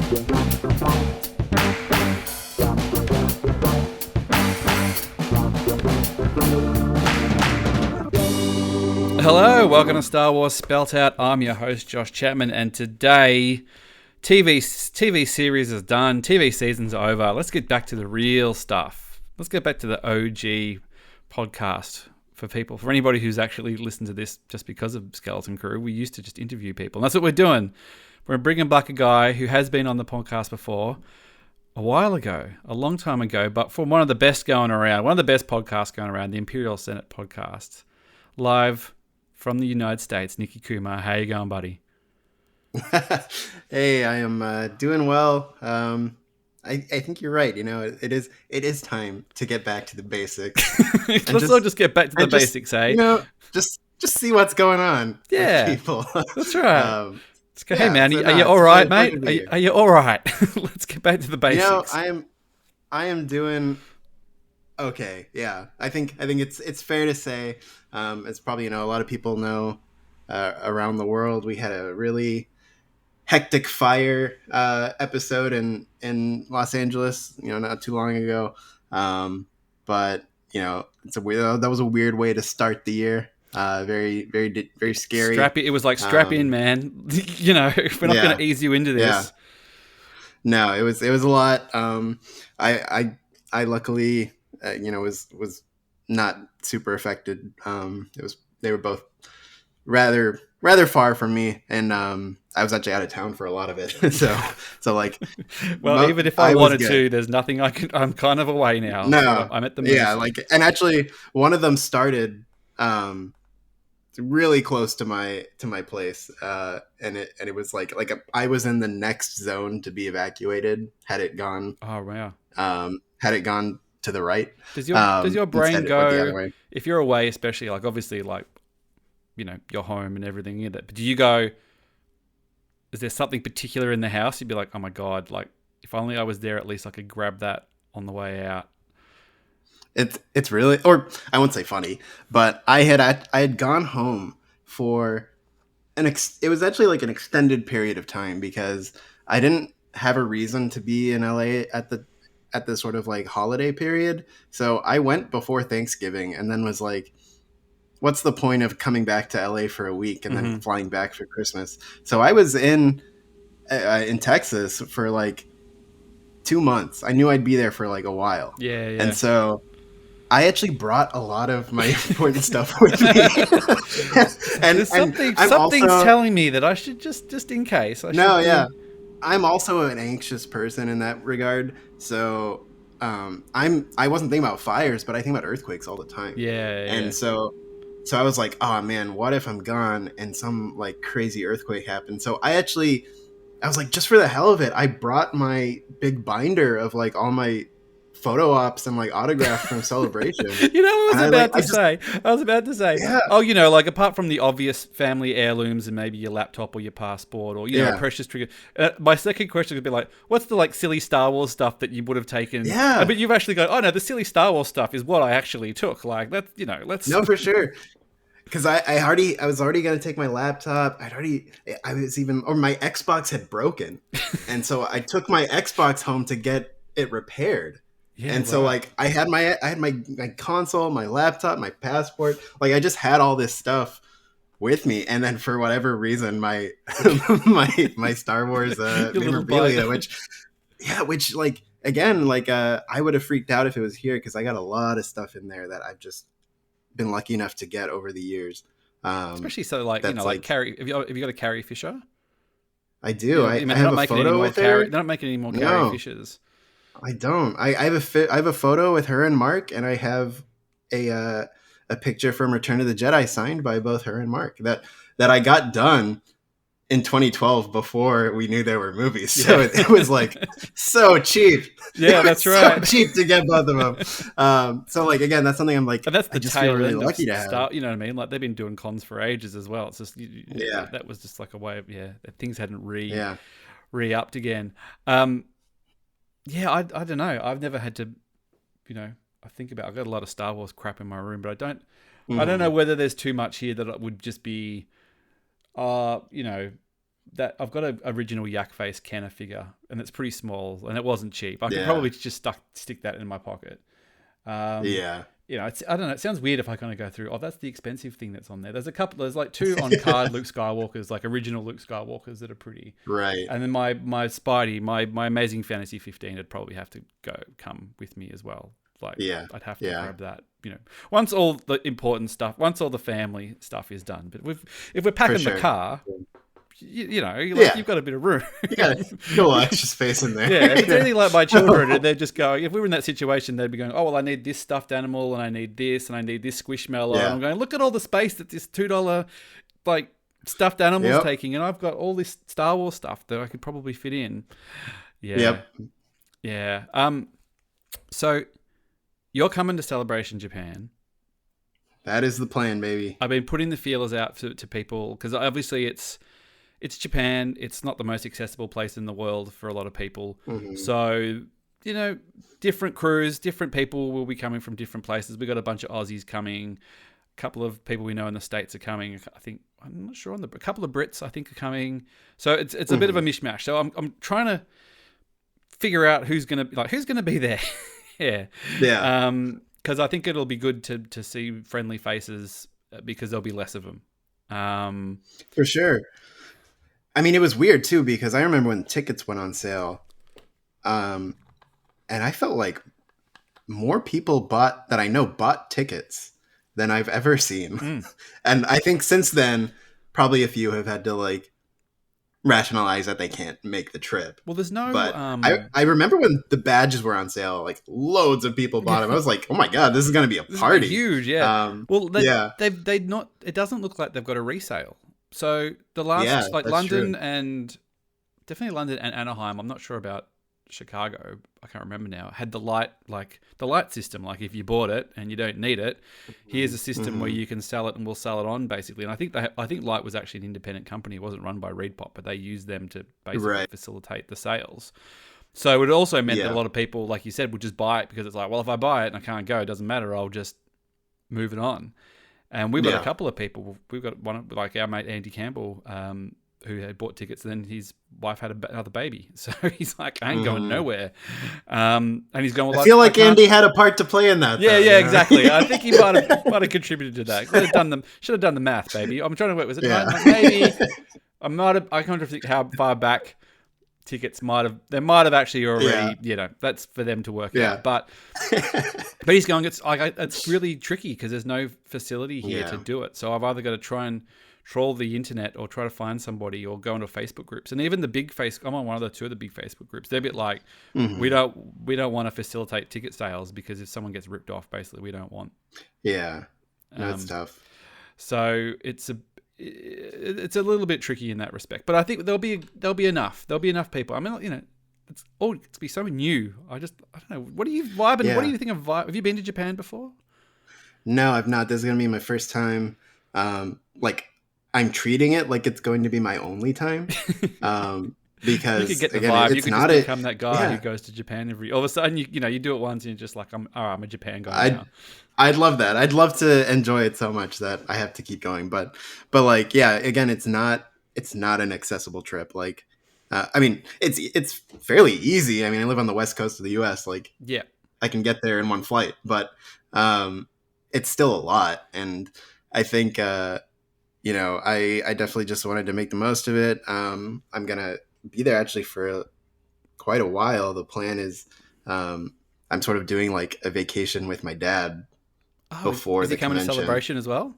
Hello, welcome to Star Wars Spelt Out. I'm your host, Josh Chapman, and today, TV series is done, TV season's over. Let's get back to the real stuff. Let's get back to the OG podcast for anybody who's actually listened to this just because of Skeleton Crew. We used to just interview people, and that's what we're doing. We're bringing back a guy who has been on the podcast before a while ago, a long time ago, but from one of the best podcasts going around, the Imperial Senate podcast, live from the United States. Nicky Kumar, how you going, buddy? Hey, I am doing well. I think you're right. You know, it is time to get back to the basics. Let's not just get back to the basics, eh? You know, just see what's going on. Yeah, with people. That's right. Hey, man, are you all right, mate? Are you all right? Let's get back to the basics. You know, I am doing okay. Yeah, I think it's fair to say, it's probably, a lot of people know around the world, we had a really hectic fire episode in Los Angeles, not too long ago. But that was a weird way to start the year. Very, very, very scary. It was like strap in, man. We're not going to ease you into this. Yeah. No, it was a lot. I luckily, was not super affected. They were both rather far from me, and I was actually out of town for a lot of it. so like, well, even if I wanted to, there's nothing I'm kind of away now. No, so I'm at the and actually one of them started really close to my place, and it was like I was in the next zone to be evacuated had it gone. Oh wow. Had it gone to the right. Does your brain go if you're away, especially like obviously like you're home and everything, but do you go, is there something particular in the house you'd be like, oh my god, like if only I was there, at least I could grab that on the way out? It's really, or I won't say funny, but I had gone home for it was actually like an extended period of time because I didn't have a reason to be in LA at the sort of like holiday period. So I went before Thanksgiving and then was like, what's the point of coming back to LA for a week and then flying back for Christmas? So I was in Texas for like 2 months. I knew I'd be there for like a while. Yeah. And so I actually brought a lot of my important stuff with me. and something's telling me that I should just in case. I'm also an anxious person in that regard. So I wasn't thinking about fires, but I think about earthquakes all the time. Yeah. And so I was like, oh man, what if I'm gone and some like crazy earthquake happened? So I was like, just for the hell of it, I brought my big binder of like all my photo ops and like autographs from Celebration. I was about to say, yeah. Oh, like apart from the obvious family heirlooms and maybe your laptop or your passport or, a precious trigger. My second question would be like, what's the like silly Star Wars stuff that you would have taken? Yeah. But you've actually gone, oh no, the silly Star Wars stuff is what I actually took. Like that's, let's. No, for sure. Because I was already going to take my laptop. my Xbox had broken. And so I took my Xbox home to get it repaired. Yeah, and so like I had my console, my laptop, my passport, like I just had all this stuff with me. And then for whatever reason, my my Star Wars memorabilia, which like again, like I would have freaked out if it was here because I got a lot of stuff in there that I've just been lucky enough to get over the years. Especially so like like Carrie. Have you got a Carrie Fisher? I do. I have a photo with her. They don't make any more Carrie Fishers. I don't. I have a photo with her and Mark, and I have a picture from Return of the Jedi signed by both her and Mark that I got done in 2012 before we knew there were movies. So it was like so cheap. Yeah, that's right. So cheap to get both of them. So like again, that's something I'm like. And that's the tail really end lucky of to start. have. You know what I mean? Like they've been doing cons for ages as well. It's just that was just like a way of things hadn't re-upped again. I don't know. I've never had to, I think about. I've got a lot of Star Wars crap in my room, but I don't know whether there's too much here that it would just be, that I've got an original Yak Face Kenner figure, and it's pretty small, and it wasn't cheap. I could Yeah. probably just stick that in my pocket. Yeah. You know, I don't know. It sounds weird if I kind of go through. Oh, that's the expensive thing that's on there. There's like 2 on card Luke Skywalkers, like original Luke Skywalkers that are pretty. Right. And then my Spidey, my Amazing Fantasy 15 would probably have to come with me as well. Like, Yeah. I'd have to grab that. You know, once all the important stuff, once all the family stuff is done. But if we're packing the car, you know, you've got a bit of room. You got a little extra space in there. Yeah, if it's anything like my children, they're just going, if we were in that situation, they'd be going, oh, well, I need this stuffed animal, and I need this, and I need this squishmallow. Yeah. And I'm going, look at all the space that this $2, like, stuffed animal's taking, and I've got all this Star Wars stuff that I could probably fit in. Yeah. Yep. Yeah. So, you're coming to Celebration Japan. That is the plan, baby. I've been putting the feelers out to people, because obviously it's Japan. It's not the most accessible place in the world for a lot of people. Mm-hmm. So, you know, different crews, different people will be coming from different places. We've got a bunch of Aussies coming. A couple of people we know in the States are coming. I think, I'm not sure a couple of Brits, I think, are coming. So it's a bit of a mishmash. So I'm trying to figure out who's going to be there. Yeah. Yeah. Because I think it'll be good to see friendly faces, because there'll be less of them. For sure. I mean, it was weird too, because I remember when tickets went on sale, and I felt like more people bought tickets than I've ever seen. And I think since then, probably a few have had to like rationalize that they can't make the trip. Well, there's no. But I remember when the badges were on sale, like loads of people bought them. I was like, oh my God, this is going to be a party. Huge, yeah. Well, yeah. They not. It doesn't look like they've got a resale. So the last, like London true. and definitely London and Anaheim. I'm not sure about Chicago. I can't remember now. Had the light system. Like if you bought it and you don't need it, here's a system where you can sell it and we'll sell it on basically. And I think Light was actually an independent company. It wasn't run by ReedPop, but they used them to basically facilitate the sales. So it also meant that a lot of people, like you said, would just buy it because it's like, well, if I buy it and I can't go, it doesn't matter. I'll just move it on. And we've got a couple of people. We've got one, like our mate Andy Campbell, who had bought tickets, and then his wife had another baby. So he's like, I ain't going nowhere. And he's going, well, I feel like Andy had a part to play in that. Yeah, exactly. I think he might have contributed to that. Should have done the math, baby. I'm trying to work. Was it maybe? I can't think how far back tickets might have actually already, that's for them to work out. But he's going, it's really tricky because there's no facility here to do it. So I've either got to try and troll the internet or try to find somebody or go into Facebook groups. And even I'm on one of the 2 of the big Facebook groups. They're a bit like, we don't want to facilitate ticket sales because if someone gets ripped off, basically we don't want. Yeah, that's tough. So it's a little bit tricky in that respect, but I think there'll be enough people. I mean, it's be so new. I don't know. What are you vibing? Yeah. What do you think of vibe? Have you been to Japan before? No, I've not. This is gonna be my first time. I'm treating it like it's going to be my only time. Because you could get the again, vibe. it's You could not just become that guy who goes to Japan all of a sudden. You do it once and you're just like, I'm a Japan guy now. I'd love that. I'd love to enjoy it so much that I have to keep going. But like, yeah, again, it's not an accessible trip. Like, I mean, it's fairly easy. I mean, I live on the west coast of the U.S. Like, yeah, I can get there in one flight, but it's still a lot. And I think, I definitely just wanted to make the most of it. I'm gonna be there actually for quite a while. The plan is, I'm sort of doing like a vacation with my dad. Before is he coming to Celebration as well?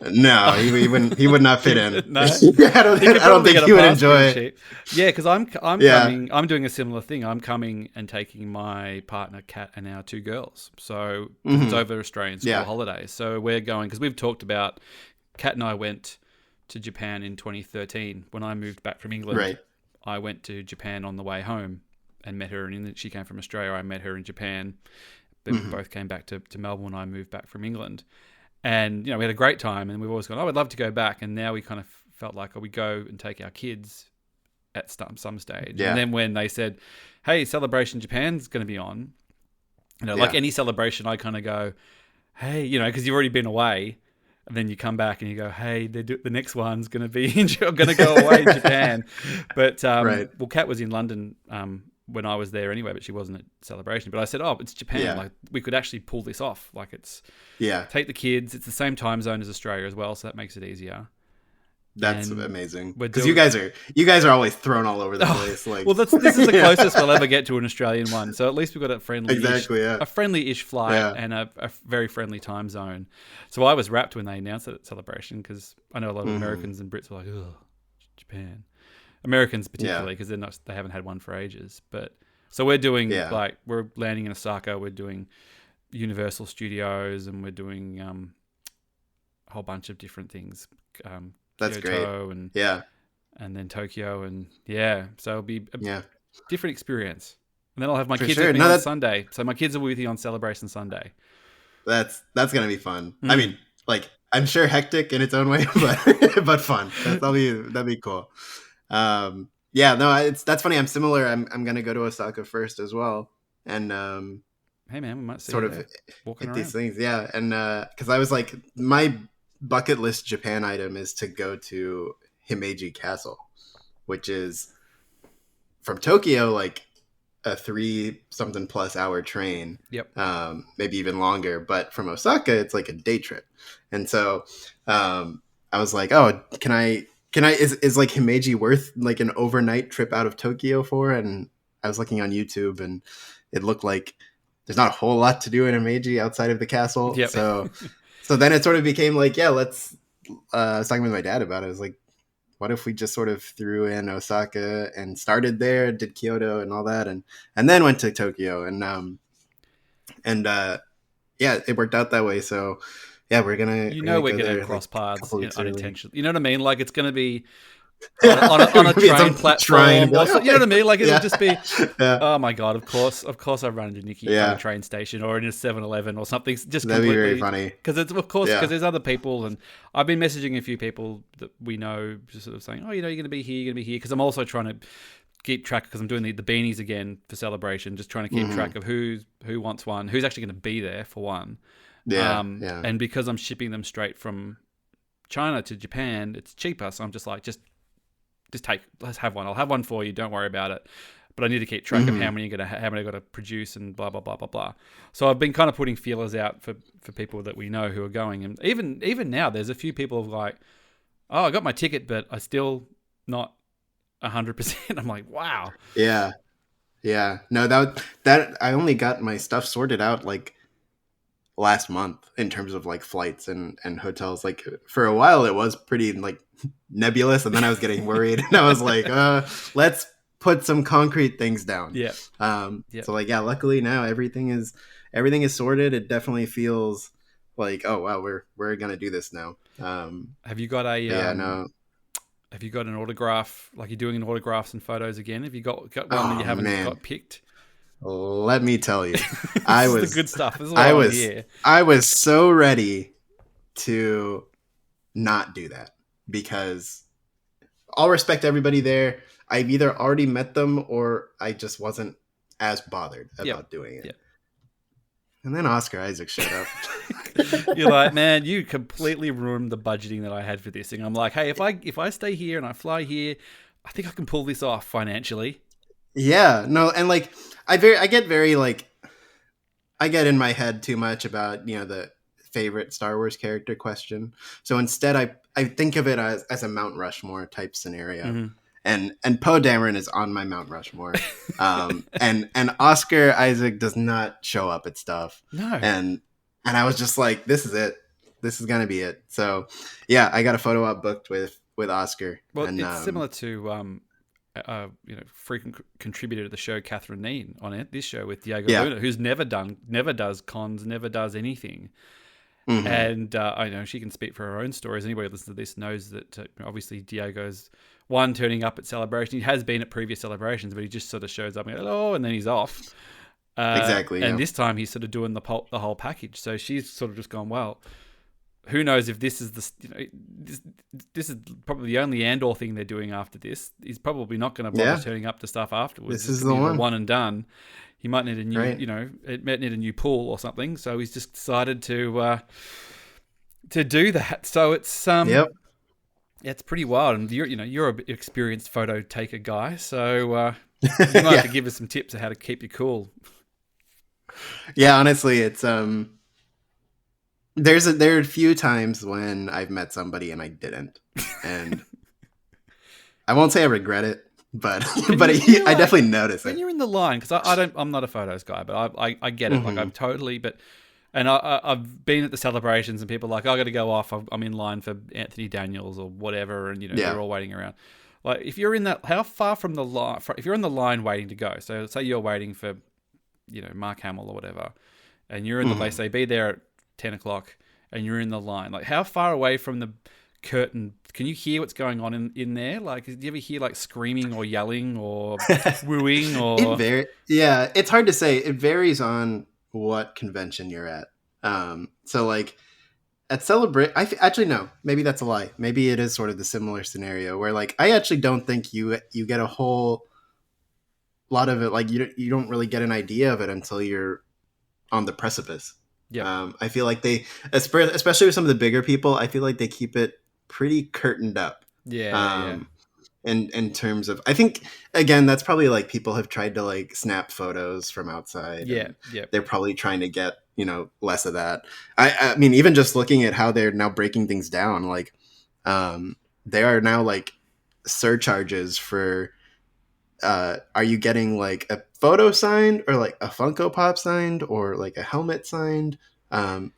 No, he wouldn't. He would not fit in. No, I don't think he would enjoy it. Yeah, because I'm coming. I'm doing a similar thing. I'm coming and taking my partner Kat and our 2 girls. So it's over Australian school holidays. So we're going because we've talked about. Kat and I went to Japan in 2013 when I moved back from England. Right. I went to Japan on the way home and met her. She came from Australia. I met her in Japan. But we both came back to Melbourne when I moved back from England. And, we had a great time. And we've always gone, I'd love to go back. And now we kind of felt like, we go and take our kids at some stage. Yeah. And then when they said, hey, Celebration Japan's going to be on, like any celebration, I kind of go, hey, because you've already been away. And then you come back and you go, hey, the next one's going to be going to go away in Japan. But Right. well, Kat was in London when I was there anyway, but she wasn't at Celebration. But I said, oh, it's Japan. Yeah. Like we could actually pull this off. Like Yeah. take the kids. It's the same time zone as Australia as well, so that makes it easier. That's And amazing. we're Because doing- you guys are always thrown all over the place. Like, well, this is the closest we'll ever get to an Australian one. So at least we've got a friendly-ish flight Yeah. and a very friendly time zone. So I was rapt when they announced it at Celebration because I know a lot of Americans and Brits were like, "Ugh, Japan." Americans particularly because they haven't had one for ages. But so we're doing we're landing in Osaka. We're doing Universal Studios and we're doing a whole bunch of different things. That's Kyoto great. And then Tokyo and so it'll be a different experience. And then I'll have my kids sure. with me on Sunday. So my kids are with you on Celebration Sunday. That's gonna be fun. I mean, like I'm sure hectic in its own way, but fun. That'll be cool. That's funny. I'm similar. I'm gonna go to Osaka first as well, and hey man, we might see sort you of there, walking hit around. these things. Yeah, and because I was like my bucket list Japan item is to go to Himeji Castle, which is from Tokyo like a 3-something plus hour train. Yep. Maybe even longer, but from Osaka it's like a day trip. And so I was like, oh, is like Himeji worth like an overnight trip out of Tokyo for? And I was looking on YouTube and it looked like there's not a whole lot to do in Himeji outside of the castle. Yep. So then it sort of became like, let's I was talking with my dad about it. I was like, what if we just sort of threw in Osaka and started there, did Kyoto and all that, and then went to Tokyo, and it worked out that way. So we're gonna we're go gonna there, cross paths couple weeks early. unintentionally. You know what I mean? Like it's gonna be on a Maybe train some platform. train, Or so, you know what I mean? Like it'll just be. Yeah. Oh my god! Of course I run into Nicky at a train station or in a 7-Eleven or something. Just That'd be completely very funny. because it's because there's other people and I've been messaging a few people that we know, just sort of saying, oh, you're going to be here, because I'm also trying to keep track because I'm doing the beanies again for Celebration, just trying to keep track of who wants one, who's actually going to be there for one. And because I'm shipping them straight from China to Japan, it's cheaper. So I'm just like, just let's have one. I'll have one for you. Don't worry about it. But I need to keep track of how many I got to produce and blah blah blah blah blah. So I've been kind of putting feelers out for people that we know who are going, and even now there's a few people who are like, oh, I got my ticket, but I still not 100%. I'm like, wow. Yeah. No, that I only got my stuff sorted out like last month in terms of like flights and hotels. Like for a while it was pretty like nebulous, and then I was getting worried and I was like, let's put some concrete things down. So like luckily now everything is sorted. It definitely feels like, oh wow, we're gonna do this now. Have you got have you got an autograph, like you're doing autographs and photos again? Have you got one that you haven't got picked? Let me tell you, This is the good stuff. This is what I was so ready to not do that because I'll respect everybody there. I've either already met them or I just wasn't as bothered about doing it. And then Oscar Isaac showed up. You're like, man, you completely ruined the budgeting that I had for this thing. I'm like, hey, if I stay here and I fly here, I think I can pull this off financially. Yeah, no, and like I get very like I get in my head too much about the favorite Star Wars character question. So instead, I think of it as a Mount Rushmore type scenario. And Poe Dameron is on my Mount Rushmore, and Oscar Isaac does not show up at stuff. No, and I was just like, this is it. This is gonna be it. So yeah, I got a photo op booked with Oscar. Well, and, it's similar to frequent contributor to the show, Catherine Neen, on this show with Diego Luna, who's never does cons, never does anything. And I know she can speak for her own stories. Anybody who listens to this knows that obviously Diego's one turning up at Celebration. He has been at previous celebrations, but he just sort of shows up and goes, oh, and then he's off. Exactly. And this time he's sort of doing the whole package. So she's sort of just gone, well, who knows if this is this is probably the only Andor thing they're doing after this. He's probably not going to bother turning up to stuff afterwards. This is the one and done. He might need a new, it might need a new pool or something. So he's just decided to to do that. So it's Yep. yeah, it's pretty wild. And you're an experienced photo taker guy, so you might have Yeah. to give us some tips on how to keep you cool. Yeah, honestly, it's there are a few times when I've met somebody and I didn't. And I won't say I regret it, but but I Like definitely notice when it. you're in the line, because I'm not a photos guy, but I get it. Like Hmm. I'm totally, but and I've been at the celebrations and people are like, I got to go off. I'm in line for Anthony Daniels or whatever, and they're Yeah. all waiting around. Like if you're in that, how far from the line? If you're in the line waiting to go, so say you're waiting for Mark Hamill or whatever, and you're in the they Hmm. say be there at 10 o'clock, and you're in the line. Like how far away from the curtain can you hear what's going on in there? Like, do you ever hear like screaming or yelling or wooing It or yeah, it's hard to say. It varies on what convention you're at. So like at Celebrate, actually no, maybe that's a lie. Maybe it is sort of the similar scenario where like I actually don't think you get a whole lot of it. Like you don't really get an idea of it until you're on the precipice. yep, I feel like they, especially with some of the bigger people, I feel like they keep it pretty curtained up. yeah, Um, in terms of, I think again, that's probably like people have tried to like snap photos from outside, yeah, and yep, they're probably trying to get less of that. I mean, even just looking at how they're now breaking things down, like there are now like surcharges for are you getting like a photo signed or like a Funko Pop signed or like a helmet signed?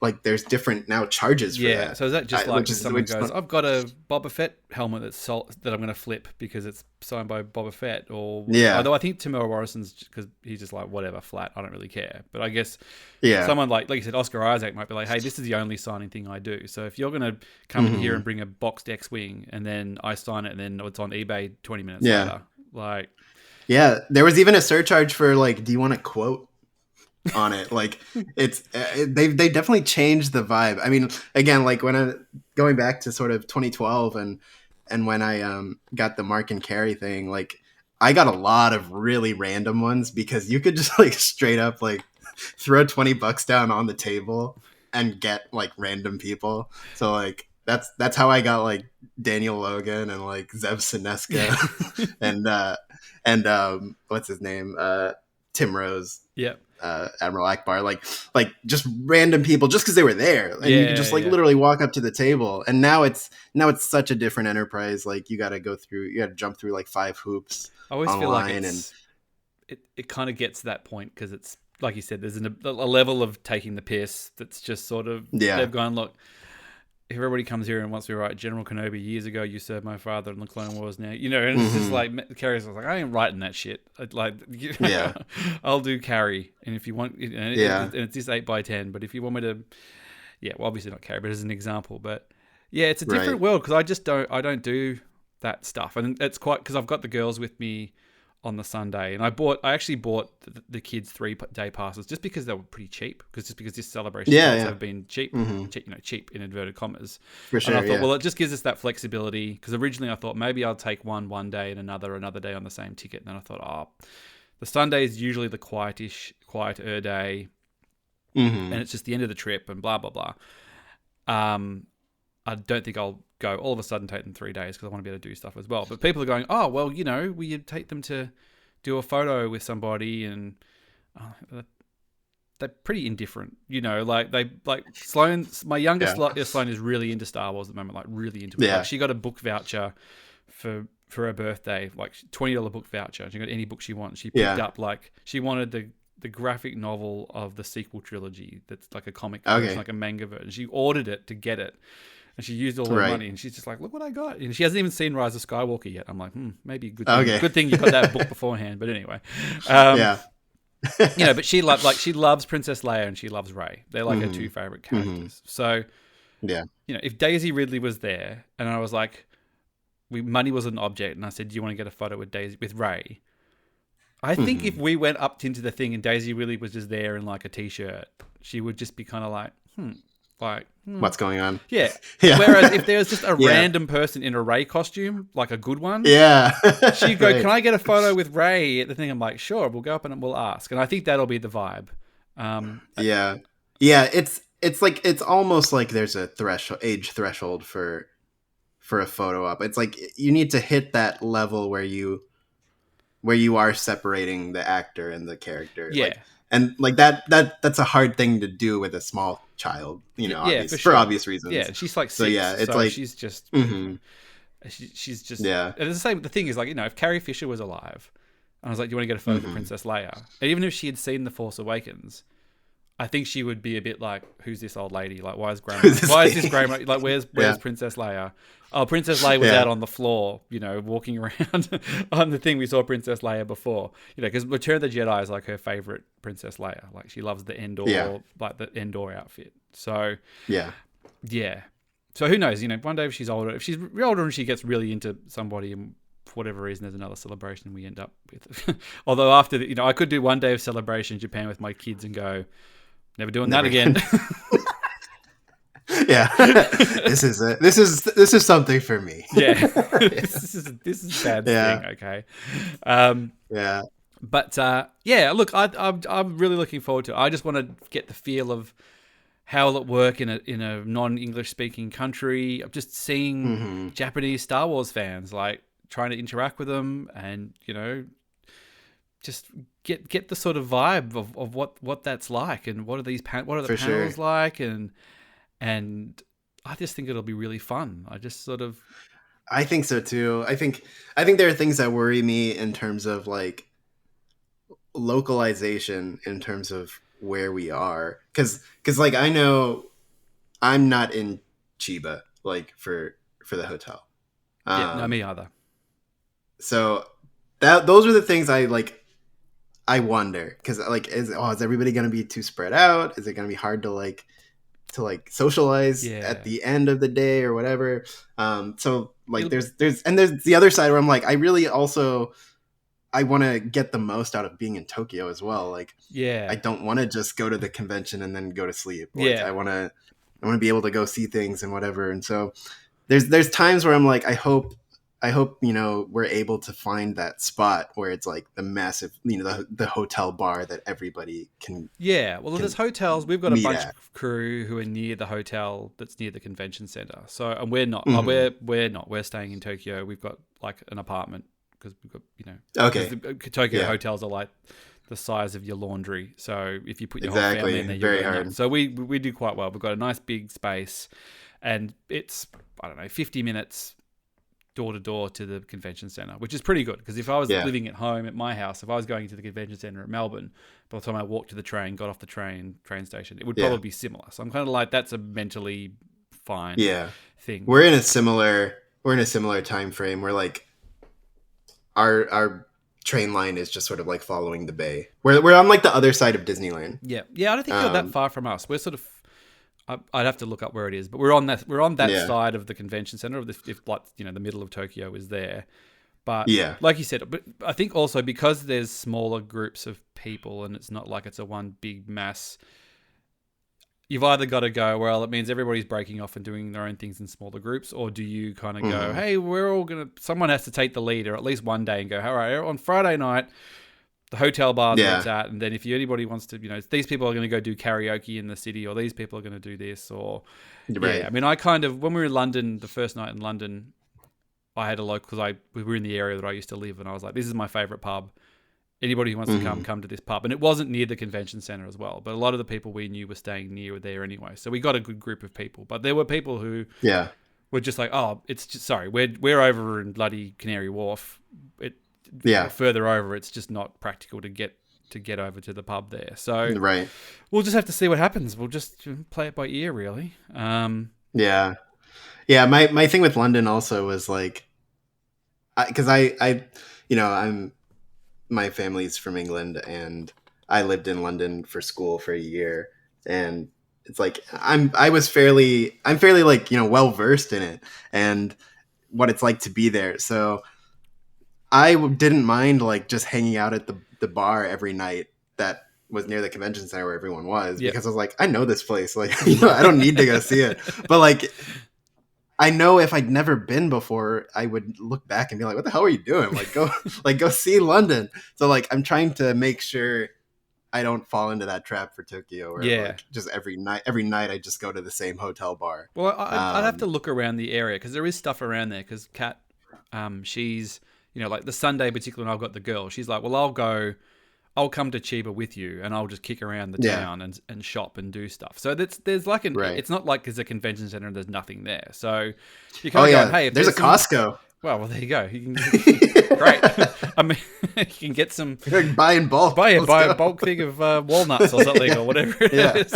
Like there's different now charges for yeah. that, So is that just like which if is someone goes, I've got a Boba Fett helmet that I'm going to flip because it's signed by Boba Fett, or yeah, although I think Tamara Morrison's because he's just like whatever, flat. I don't really care. But I guess yeah, someone like you said, Oscar Isaac might be like, hey, this is the only signing thing I do. So if you're going to come in here hmm and bring a boxed X-wing and then I sign it and then it's on eBay 20 minutes yeah, later, like yeah. There was even a surcharge for like, do you want a quote on it? Like it's they definitely changed the vibe. I mean, again, like when I going back to sort of 2012 and when I got the Mark and Carey thing, like I got a lot of really random ones because you could just like straight up like throw $20 down on the table and get like random people. So like that's how I got like Daniel Logan and like Zev Sineska and what's his name, Tim Rose, yeah, Admiral Akbar, like just random people just because they were there, and you could yeah, just like yeah. literally walk up to the table. And now it's such a different enterprise. Like you got to jump through like 5 hoops I always feel like online, and it kind of gets to that point because it's like you said, there's a level of taking the piss that's just sort of yeah, they've gone look. If everybody comes here and wants to write General Kenobi years ago, you served my father in the Clone Wars now, and it's just hmm like Carrie's like, I ain't writing that shit. Like, yeah, I'll do Carrie, and if you want, yeah, and it's this 8x10. But if you want me to, yeah, well, obviously not Carrie, but as an example, but yeah, it's a different right, world because I don't do that stuff, and it's quite because I've got the girls with me on the Sunday, and I actually bought the kids 3-day passes just because they were pretty cheap. Because this celebration yeah, slots yeah, have been cheap, hmm cheap in inverted commas. for And I sure, thought, yeah, well, it just gives us that flexibility. Because originally I thought maybe I'll take one day and another day on the same ticket. And then I thought, the Sunday is usually the quieter day, and hmm it's just the end of the trip and blah blah blah. I don't think I'll go all of a sudden take them 3 days because I want to be able to do stuff as well. But people are going, oh well, we take them to do a photo with somebody, and they're pretty indifferent. Like they like Sloan. My youngest yeah, Sloan is really into Star Wars at the moment, like really into it. yeah, Like she got a book voucher for her birthday, like $20 book voucher. She got any book she wants. She picked yeah, up like she wanted the graphic novel of the sequel trilogy. That's like a comic version, okay, like a manga version. She ordered it to get it. And she used all her right, money, and she's just like, "Look what I got!" And she hasn't even seen Rise of Skywalker yet. I'm like, maybe a okay, good thing you got that book beforehand. But anyway, um, yeah, but she loves Princess Leia and she loves Rey. They're like her hmm two favorite hmm characters. So yeah, if Daisy Ridley was there, and I was like, money was an object, and I said, "Do you want to get a photo with Rey?" I think hmm if we went up into the thing and Daisy Ridley was just there in like a t-shirt, she would just be kind of like, what's going on? yeah. Yeah, Whereas if there was just a yeah, random person in a Rey costume, like a good one, yeah, she'd go, right. "Can I get a photo with Rey at the thing?" I'm like, "Sure, we'll go up and we'll ask." And I think that'll be the vibe. Um, Yeah. Yeah, it's like it's almost like there's a age threshold for a photo op. It's like you need to hit that level where you are separating the actor and the character. Yeah. Like, and like that's a hard thing to do with a small child, Yeah, obvious for for sure. obvious reasons. Yeah, she's like So yeah, 6, it's so like she's just mhm, she's just. yeah. And it's the same. The thing is, like, if Carrie Fisher was alive, and I was like, "Do you want to get a photo of Mhm. Princess Leia?" And even if she had seen The Force Awakens, I think she would be a bit like, "Who's this old lady? Like, why is grandma? Who's this Why is this lady? grandma? Like, where's Yeah. Princess Leia? Oh, Princess Leia was Yeah. out on the floor, walking around on the thing. We saw Princess Leia before, because Return of the Jedi is like her favorite Princess Leia. Like, she loves the Yeah. Endor outfit. So Yeah. yeah. So who knows? One day if she's older and she gets really into somebody, and for whatever reason there's another celebration we end up with. Although after I could do one day of celebration in Japan with my kids and go, never doing that again. Yeah. This is something for me. Yeah. This is a bad Yeah. thing. Okay. Yeah. But yeah, look, I'm really looking forward to it. I just want to get the feel of how will it work in a non-English speaking country. I'm just seeing hmm Japanese Star Wars fans, like, trying to interact with them, and just get the sort of vibe of what that's like, and what are the For panels sure. like, and I just think it'll be really fun. I just sort of I think so too. I think there are things that worry me in terms of like localization, in terms of where we are, because like I know I'm not in Chiba, like for the hotel. yeah, no, Um, me either. so that those are the things I wonder, because like is everybody gonna be too spread out? Is it gonna be hard to like socialize Yeah, at the end of the day or whatever? So like it'll, there's the other side where I'm like, I really also I want to get the most out of being in Tokyo as well. Like, I yeah, don't want to just go to the convention and then go to sleep. Like, yeah. I want to be able to go see things and whatever. And so there's times where I'm like, I hope, we're able to find that spot where it's like the massive, the hotel bar that everybody Yeah, well, there's can hotels. We've got a meet bunch at. of crew who are near the hotel that's near the convention center. So, and we're not. hmm We're not. We're staying in Tokyo. We've got like an apartment because we've got because Okay. the Tokyo Yeah. hotels are like the size of your laundry. So if you put your whole family Exactly. in there, you're Very going hard. nuts. So we do quite well. We've got a nice big space, and it's, I don't know, 50 minutes door to door to the convention center, which is pretty good, because if I was Yeah. living at home at my house, if I was going to the convention center at Melbourne, by the time I walked to the train, got off the train station, it would Yeah. probably be similar. So I'm kind of like, that's a mentally fine Yeah. thing. We're in a similar time frame where like our train line is just sort of like following the bay. We're on like the other side of Disneyland. Yeah, I don't think you're that Um, far from us. We're sort of, I'd have to look up where it is, but we're on that yeah, side of the convention center, of the, if like the middle of Tokyo is there. But yeah, like you said, but I think also because there's smaller groups of people and it's not like it's a one big mass, you've either got to go, well, it means everybody's breaking off and doing their own things in smaller groups, or do you kind of go, hmm hey, someone has to take the lead, or at least one day, and go, all right, on Friday night, the hotel bar's where it's yeah, at, and then if anybody wants to, these people are going to go do karaoke in the city, or these people are going to do this, or yeah. right. I mean, I kind of, when we were in London, the first night in London, I had a local, because we were in the area that I used to live, and I was like, this is my favorite pub. Anybody who wants to hmm come to this pub. And it wasn't near the convention center as well, but a lot of the people we knew were staying near there anyway. So we got a good group of people, but there were people who Yeah, were just like, oh, it's just, sorry, we're over in bloody Canary Wharf. yeah, Further over, it's just not practical to get over to the pub there. So right. we'll just have to see what happens. We'll just play it by ear, really. Yeah, yeah. My thing with London also was like, because I'm my family's from England, and I lived in London for school for a year, and it's like I'm fairly like well versed in it and what it's like to be there. So didn't mind like just hanging out at the bar every night that was near the convention center where everyone was, Yeah. because I was like, I know this place, like I don't need to go see it, but like I know if I'd never been before, I would look back and be like, what the hell are you doing? Like go like go see London. So like I'm trying to make sure I don't fall into that trap for Tokyo where Yeah. like just every night I just go to the same hotel bar. Well, I'd have to look around the area because there is stuff around there. Because Kat, she's, like the Sunday, particularly when I've got the girl, she's like, well, I'll come to Chiba with you and I'll just kick around the town and shop and do stuff. So there's like it's not like there's a convention center and there's nothing there. So you kind of go, hey, if there's a Costco. Well, there you go. Great. I mean, you can get some... Buy in bulk. Buy a bulk thing of walnuts or something or whatever it is.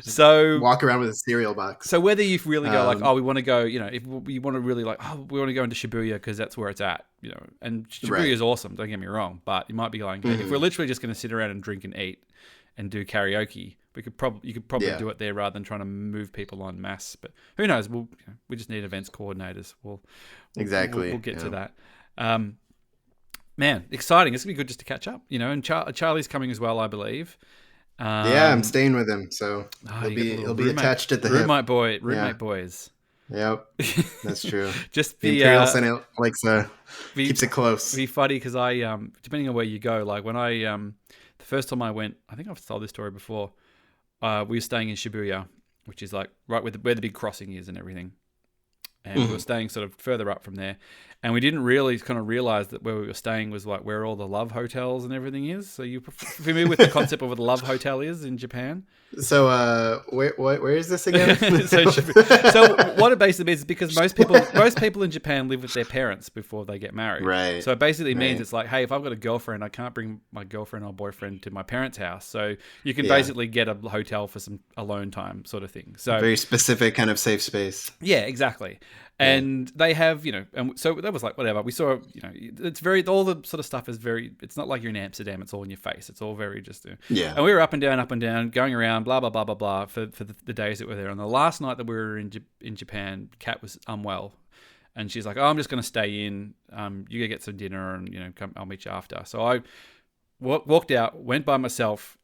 So... Walk around with a cereal box. So whether you really go like, we want to go, if we want to really like, we want to go into Shibuya because that's where it's at, and Shibuya is awesome, don't get me wrong, but you might be going, if we're literally just going to sit around and drink and eat and do karaoke, you could probably do it there rather than trying to move people en masse. But who knows? We just need events coordinators. We'll get to that. Man, exciting! It's gonna be good just to catch up. And Charlie's coming as well, I believe. I'm staying with him, so he'll be attached at the hip. Roommate boys. Yep, that's true. Just the Imperial Senate keeps it close. It'd be funny because I depending on where you go, like when I the first time I went, I think I've told this story before. We were staying in Shibuya, which is like right where the big crossing is and everything. And we were staying sort of further up from there. And we didn't really kind of realize that where we were staying was like where all the love hotels and everything is. So you familiar with the concept of what a love hotel is in Japan? So where is this again? so what it basically means is because most people in Japan live with their parents before they get married. Right. So it basically means it's like, hey, if I've got a girlfriend, I can't bring my girlfriend or boyfriend to my parents' house. So you can basically get a hotel for some alone time sort of thing. So very specific kind of safe space. Yeah, exactly. And they have, and so that was like, whatever. We saw, it's very, all the sort of stuff is very, it's not like you're in Amsterdam, it's all in your face. It's all very just, yeah. And we were up and down, going around, blah, blah, blah, blah, blah, for the days that we were there. And the last night that we were in Japan, Kat was unwell. And she's like, I'm just going to stay in. You go get some dinner and, I'll meet you after. So I walked out, went by myself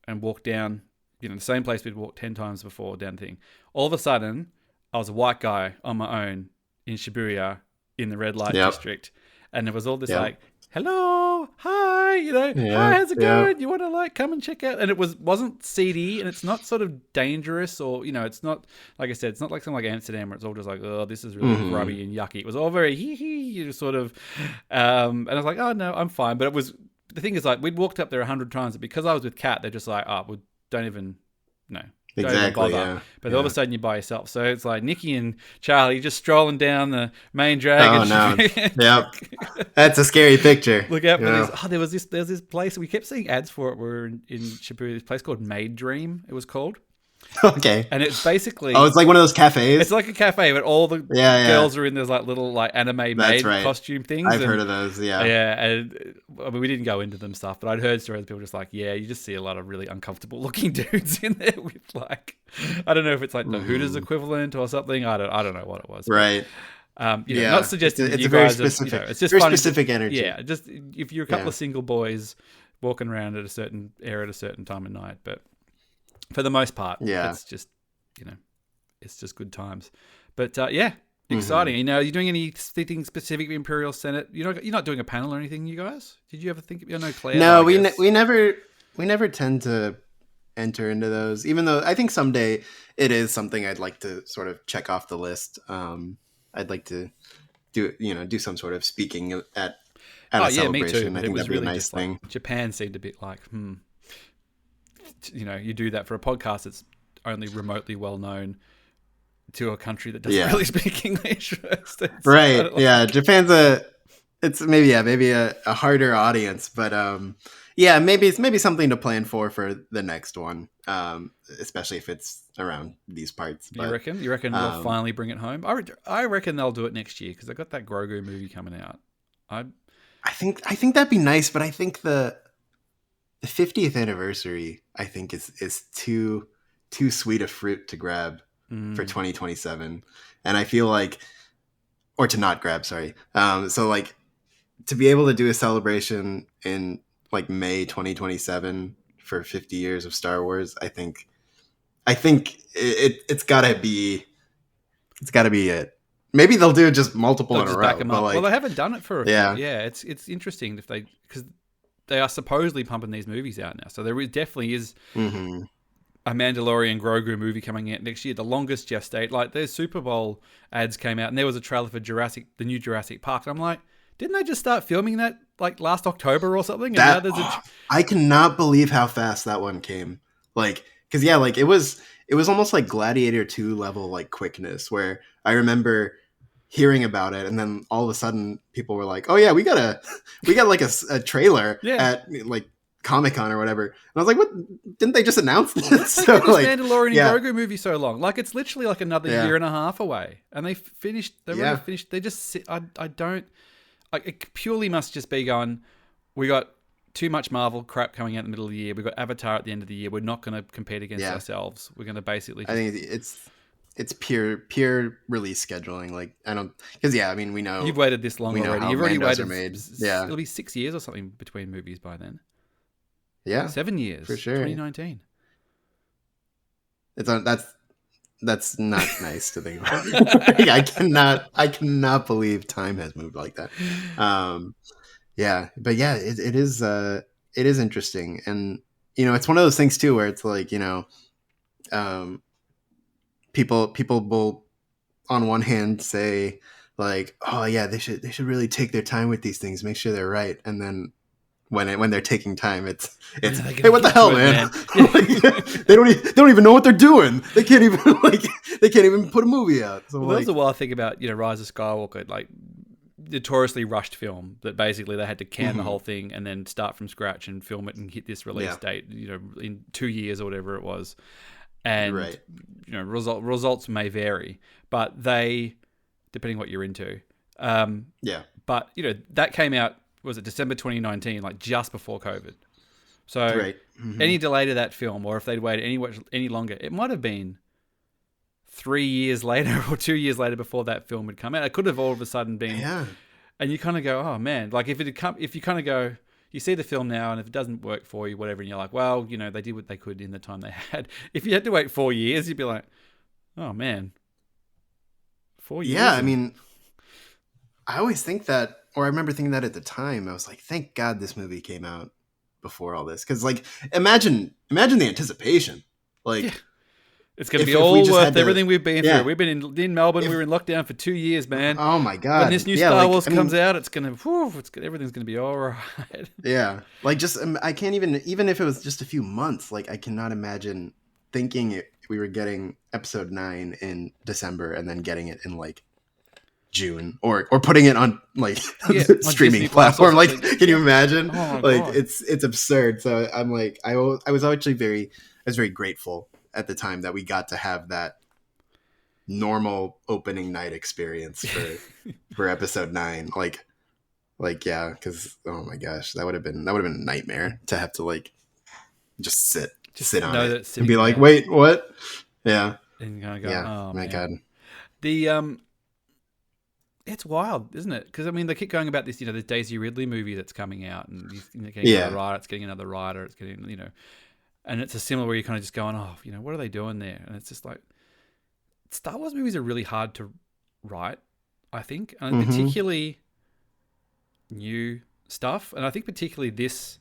and walked down, the same place we'd walked 10 times before down the thing. All of a sudden, I was a white guy on my own in Shibuya in the red light district. And there was all this like, hello, hi, hi, how's it going? You want to like come and check out? And it wasn't seedy and it's not sort of dangerous or, it's not, like I said, it's not like something like Amsterdam where it's all just like, oh, this is really grubby and yucky. It was all very hee sort of, and I was like, oh no, I'm fine. But the thing is like, we'd walked up there 100 times, but because I was with Kat, they're just like, we don't even, no. Exactly, yeah. But all of a sudden you're by yourself. So it's like Nicky and Charlie just strolling down the main drag. Oh, no. Yep. That's a scary picture. Look out for this. There's this place. We kept seeing ads for it. We were in Shibuya, this place called Maid Dream, it was called. Okay. And it's basically... Oh, it's like one of those cafes? It's like a cafe, but all the girls are in those like little like anime maid costume things. I've heard of those, yeah. Yeah, and we didn't go into them stuff, but I'd heard stories of people just like, you just see a lot of really uncomfortable looking dudes in there with like... I don't know if it's like the Hooters equivalent or something. I don't know what it was. Right. Not suggesting it's you a very guys specific, it's just very funny specific energy. Yeah, just if you're a couple of single boys walking around at a certain area at a certain time of night, but for the most part, it's just it's just good times. But exciting. Are you doing anything specific with Imperial Senate? You're not doing a panel or anything, you guys? Did you ever think? No, Claire. No, we never tend to enter into those. Even though I think someday it is something I'd like to sort of check off the list. I'd like to do some sort of speaking at a celebration. Me too. I think that'd be a nice thing. Like, Japan seemed a bit like, you do that for a podcast that's only remotely well known to a country that doesn't really speak English. Right. Yeah. Japan's it's maybe a harder audience, but maybe something to plan for the next one. Especially if it's around these parts. You reckon? You reckon they'll finally bring it home? I reckon they'll do it next year because they've got that Grogu movie coming out. I think that'd be nice, but I think the 50th anniversary, I think is too sweet a fruit to grab for 2027, and I feel like, or to not grab, sorry. So like to be able to do a celebration in like May 2027 for 50 years of Star Wars, I think it's gotta be it. Maybe they'll do just multiple in a row. Well, they haven't done it for a few. Yeah. It's interesting if they, because they are supposedly pumping these movies out now. So definitely is Mm-hmm. a Mandalorian Grogu movie coming out next year. The longest gestate. Like, there's Super Bowl ads came out, and there was a trailer for the new Jurassic Park. And I'm like, didn't they just start filming that like last October or something? And now there's I cannot believe how fast that one came. Like, because yeah, like it was almost like Gladiator 2 level like quickness, where I remember hearing about it, and then all of a sudden people were like, "Oh yeah, we got like a trailer at like Comic-Con or whatever." And I was like, "What? Didn't they just announce this?" So like, Mandalorian and Grogu movie so long. Like, it's literally like another year and a half away, and they finished. They already finished. They just sit. I don't. Like, it purely must just be going. We got too much Marvel crap coming out in the middle of the year. We got Avatar at the end of the year. We're not going to compete against ourselves. We're going to basically. I think it's pure release scheduling. Like, I don't, because I mean, we know you've waited this long already. You've already waited. It'll be 6 years or something between movies by then. Yeah, 7 years for sure. 2019. That's not nice to think about. I cannot believe time has moved like that. But it is interesting, and it's one of those things too where it's like, people will on one hand say like, oh yeah, they should really take their time with these things, make sure they're right, and then when they're taking time, it's hey, what the hell, man? Like, they don't even know what they're doing. They can't even put a movie out. So that was a wild thing about Rise of Skywalker, like notoriously rushed film that basically they had to can the whole thing and then start from scratch and film it and hit this release date, in 2 years or whatever it was. And results may vary, but they, depending what you're into. But that came out, was it December 2019, like just before COVID. So any delay to that film, or if they'd waited any longer, it might have been 3 years later or 2 years later before that film had come out. It could have all of a sudden been, and you kind of go, oh man, like if you kind of go, you see the film now, and if it doesn't work for you, whatever, and you're like, well, they did what they could in the time they had. If you had to wait 4 years, you'd be like, oh man, 4 years. Yeah, I mean, I always think that, or I remember thinking that at the time. I was like, thank God this movie came out before all this, because like, imagine the anticipation. Like, it's going to be all worth everything we've been through. We've been in Melbourne. We were in lockdown for 2 years, man. Oh my God! When this new Star Wars comes out, everything's going to be all right. Yeah, like I can't even if it was just a few months. Like, I cannot imagine thinking we were getting Episode 9 in December and then getting it in like June, or putting it on like streaming platform. Like, can you imagine? Oh, like, God. it's absurd. So I'm like, I was actually very grateful at the time that we got to have that normal opening night experience for Episode 9. Like yeah, because oh my gosh, that would have been a nightmare to have to like just sit on it and be like, wait, what? Yeah, and you're gonna go, oh my God. The it's wild, isn't it? Because I mean, they keep going about this. This Daisy Ridley movie that's coming out, and getting another writer. It's getting another writer. It's getting and it's a similar where you're kind of just going, oh, what are they doing there? And it's just like, Star Wars movies are really hard to write, I think, and particularly new stuff. And I think particularly this,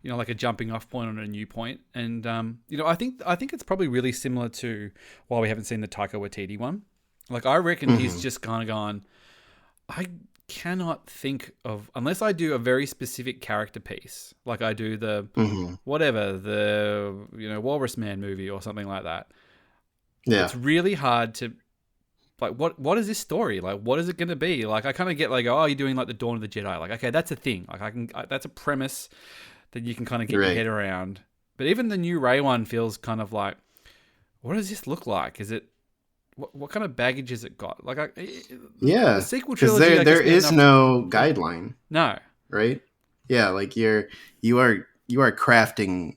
like a jumping off point on a new point. And I think it's probably really similar to why we haven't seen the Taika Waititi one. Like, I reckon he's just kind of gone, I cannot think of, unless I do a very specific character piece, like I do the whatever, the Walrus Man movie or something like that. Yeah, it's really hard to like, what is this story, like, what is it going to be? Like, I kind of get like, oh, you're doing like the Dawn of the Jedi, like, okay, that's a thing, like that's a premise that you can kind of get your head around. But even the new Rey one feels kind of like, what does this look like? Is it what kind of baggage has it got? Like, the sequel trilogy, because there is no guideline. No, right? Yeah, like you are crafting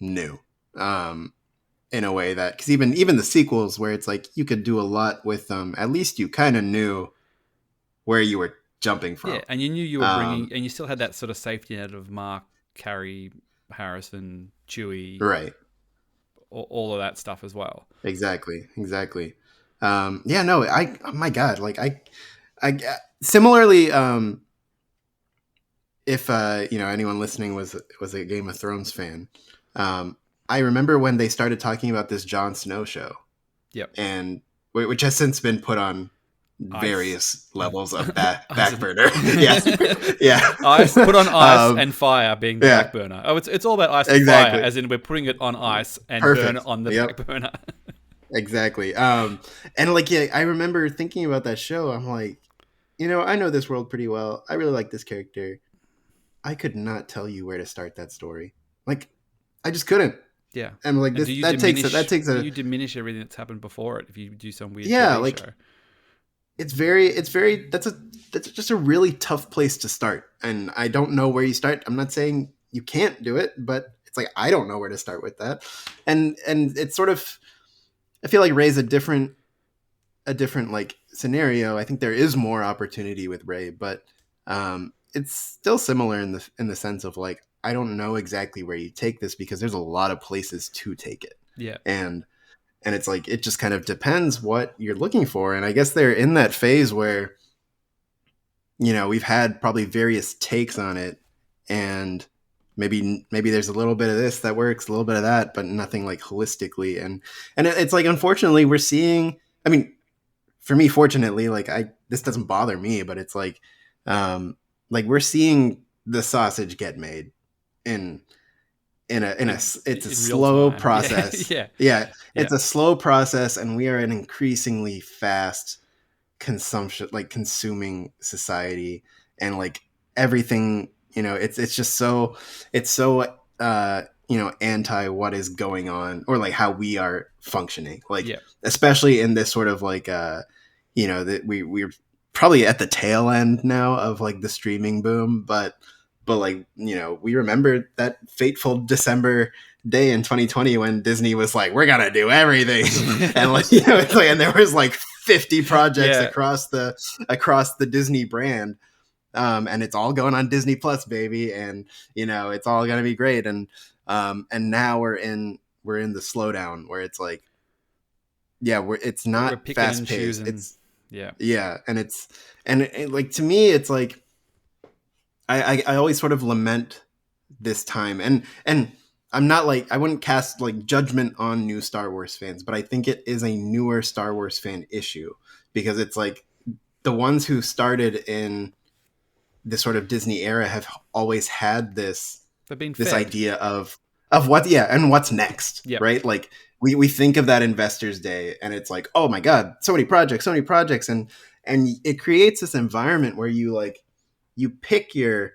new, in a way that, because even the sequels where it's like you could do a lot with them. At least you kind of knew where you were jumping from. Yeah, and you knew you were bringing, and you still had that sort of safety net of Mark, Carrie, Harrison, Chewie, right? all of that stuff as well. Exactly. Yeah, no, oh my God, like I similarly, if anyone listening was a Game of Thrones fan, I remember when they started talking about this Jon Snow show, Yep. and which has since been put on various levels of back burner. Yes, yeah. Ice, put on ice and fire being the yeah. back burner. Oh, it's all about ice and Exactly. fire, as in we're putting it on ice and Perfect. burn it on the Yep. back burner. Exactly. And like, yeah, I remember thinking about that show. I'm like, I know this world pretty well. I really like this character. I could not tell you where to start that story. Like, I just couldn't. Yeah. And like this, that takes a. You diminish everything that's happened before it if you do some weird Yeah, TV like show. it's very. That's just a really tough place to start, and I don't know where you start. I'm not saying you can't do it, but it's like I don't know where to start with that, and it's sort of. I feel like Ray's a different like scenario. I think there is more opportunity with Ray, but it's still similar in the sense of like I don't know exactly where you take this because there's a lot of places to take it. Yeah, and it's like it just kind of depends what you're looking for, and I guess they're in that phase where we've had probably various takes on it, and maybe there's a little bit of this that works, a little bit of that, but nothing like holistically. And it's like, unfortunately, we're seeing, I mean, for me, fortunately, like this doesn't bother me, but it's like we're seeing the sausage get made it's a slow process. Yeah. It's a slow process, and we are an increasingly fast consuming society, and like everything, it's just so anti what is going on, or like how we are functioning, like especially in this sort of like that we're probably at the tail end now of like the streaming boom, but like we remember that fateful December day in 2020 when Disney was like, we're gonna do everything, and like it's like, and there was like 50 projects across the Disney brand, and it's all going on Disney Plus, baby, and it's all gonna be great, and now we're in the slowdown where it's like, it's not fast paced, it's and like, to me, it's like I always sort of lament this time, and I'm not like, I wouldn't cast like judgment on new Star Wars fans, but I think it is a newer Star Wars fan issue, because it's like the ones who started in this sort of Disney era have always had this idea of what, and what's next, right? Like we think of that Investors Day, and it's like, oh my God, so many projects, and it creates this environment where you pick your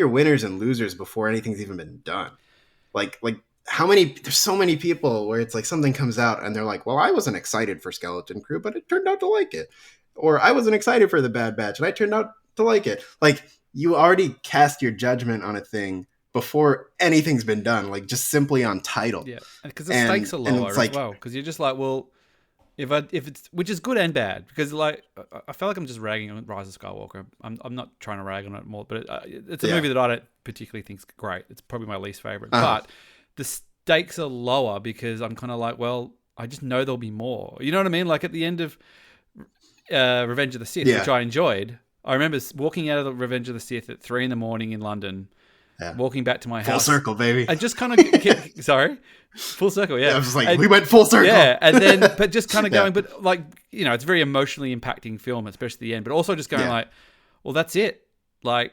winners and losers before anything's even been done. Like there's so many people where it's like something comes out and they're like, well, I wasn't excited for Skeleton Crew, but it turned out to like it. Or I wasn't excited for The Bad Batch and I turned out to like it. Like, you already cast your judgment on a thing before anything's been done, like just simply on title. Yeah, because the stakes are lower as well. Because you're just like, well, if it's, which is good and bad, because like I feel like I'm just ragging on Rise of Skywalker. I'm not trying to rag on it more, but it's a movie that I don't particularly think's great. It's probably my least favorite. But the stakes are lower because I'm kind of like, well, I just know there'll be more. You know what I mean? Like at the end of Revenge of the Sith, which I enjoyed. I remember walking out of the Revenge of the Sith at 3 a.m. in London, walking back to my house. Full circle, baby. I just kind of sorry, full circle. Yeah, I was just like, we went full circle. Yeah, and then but just kind of going, but like it's a very emotionally impacting film, especially the end. But also just going like, well, that's it. Like,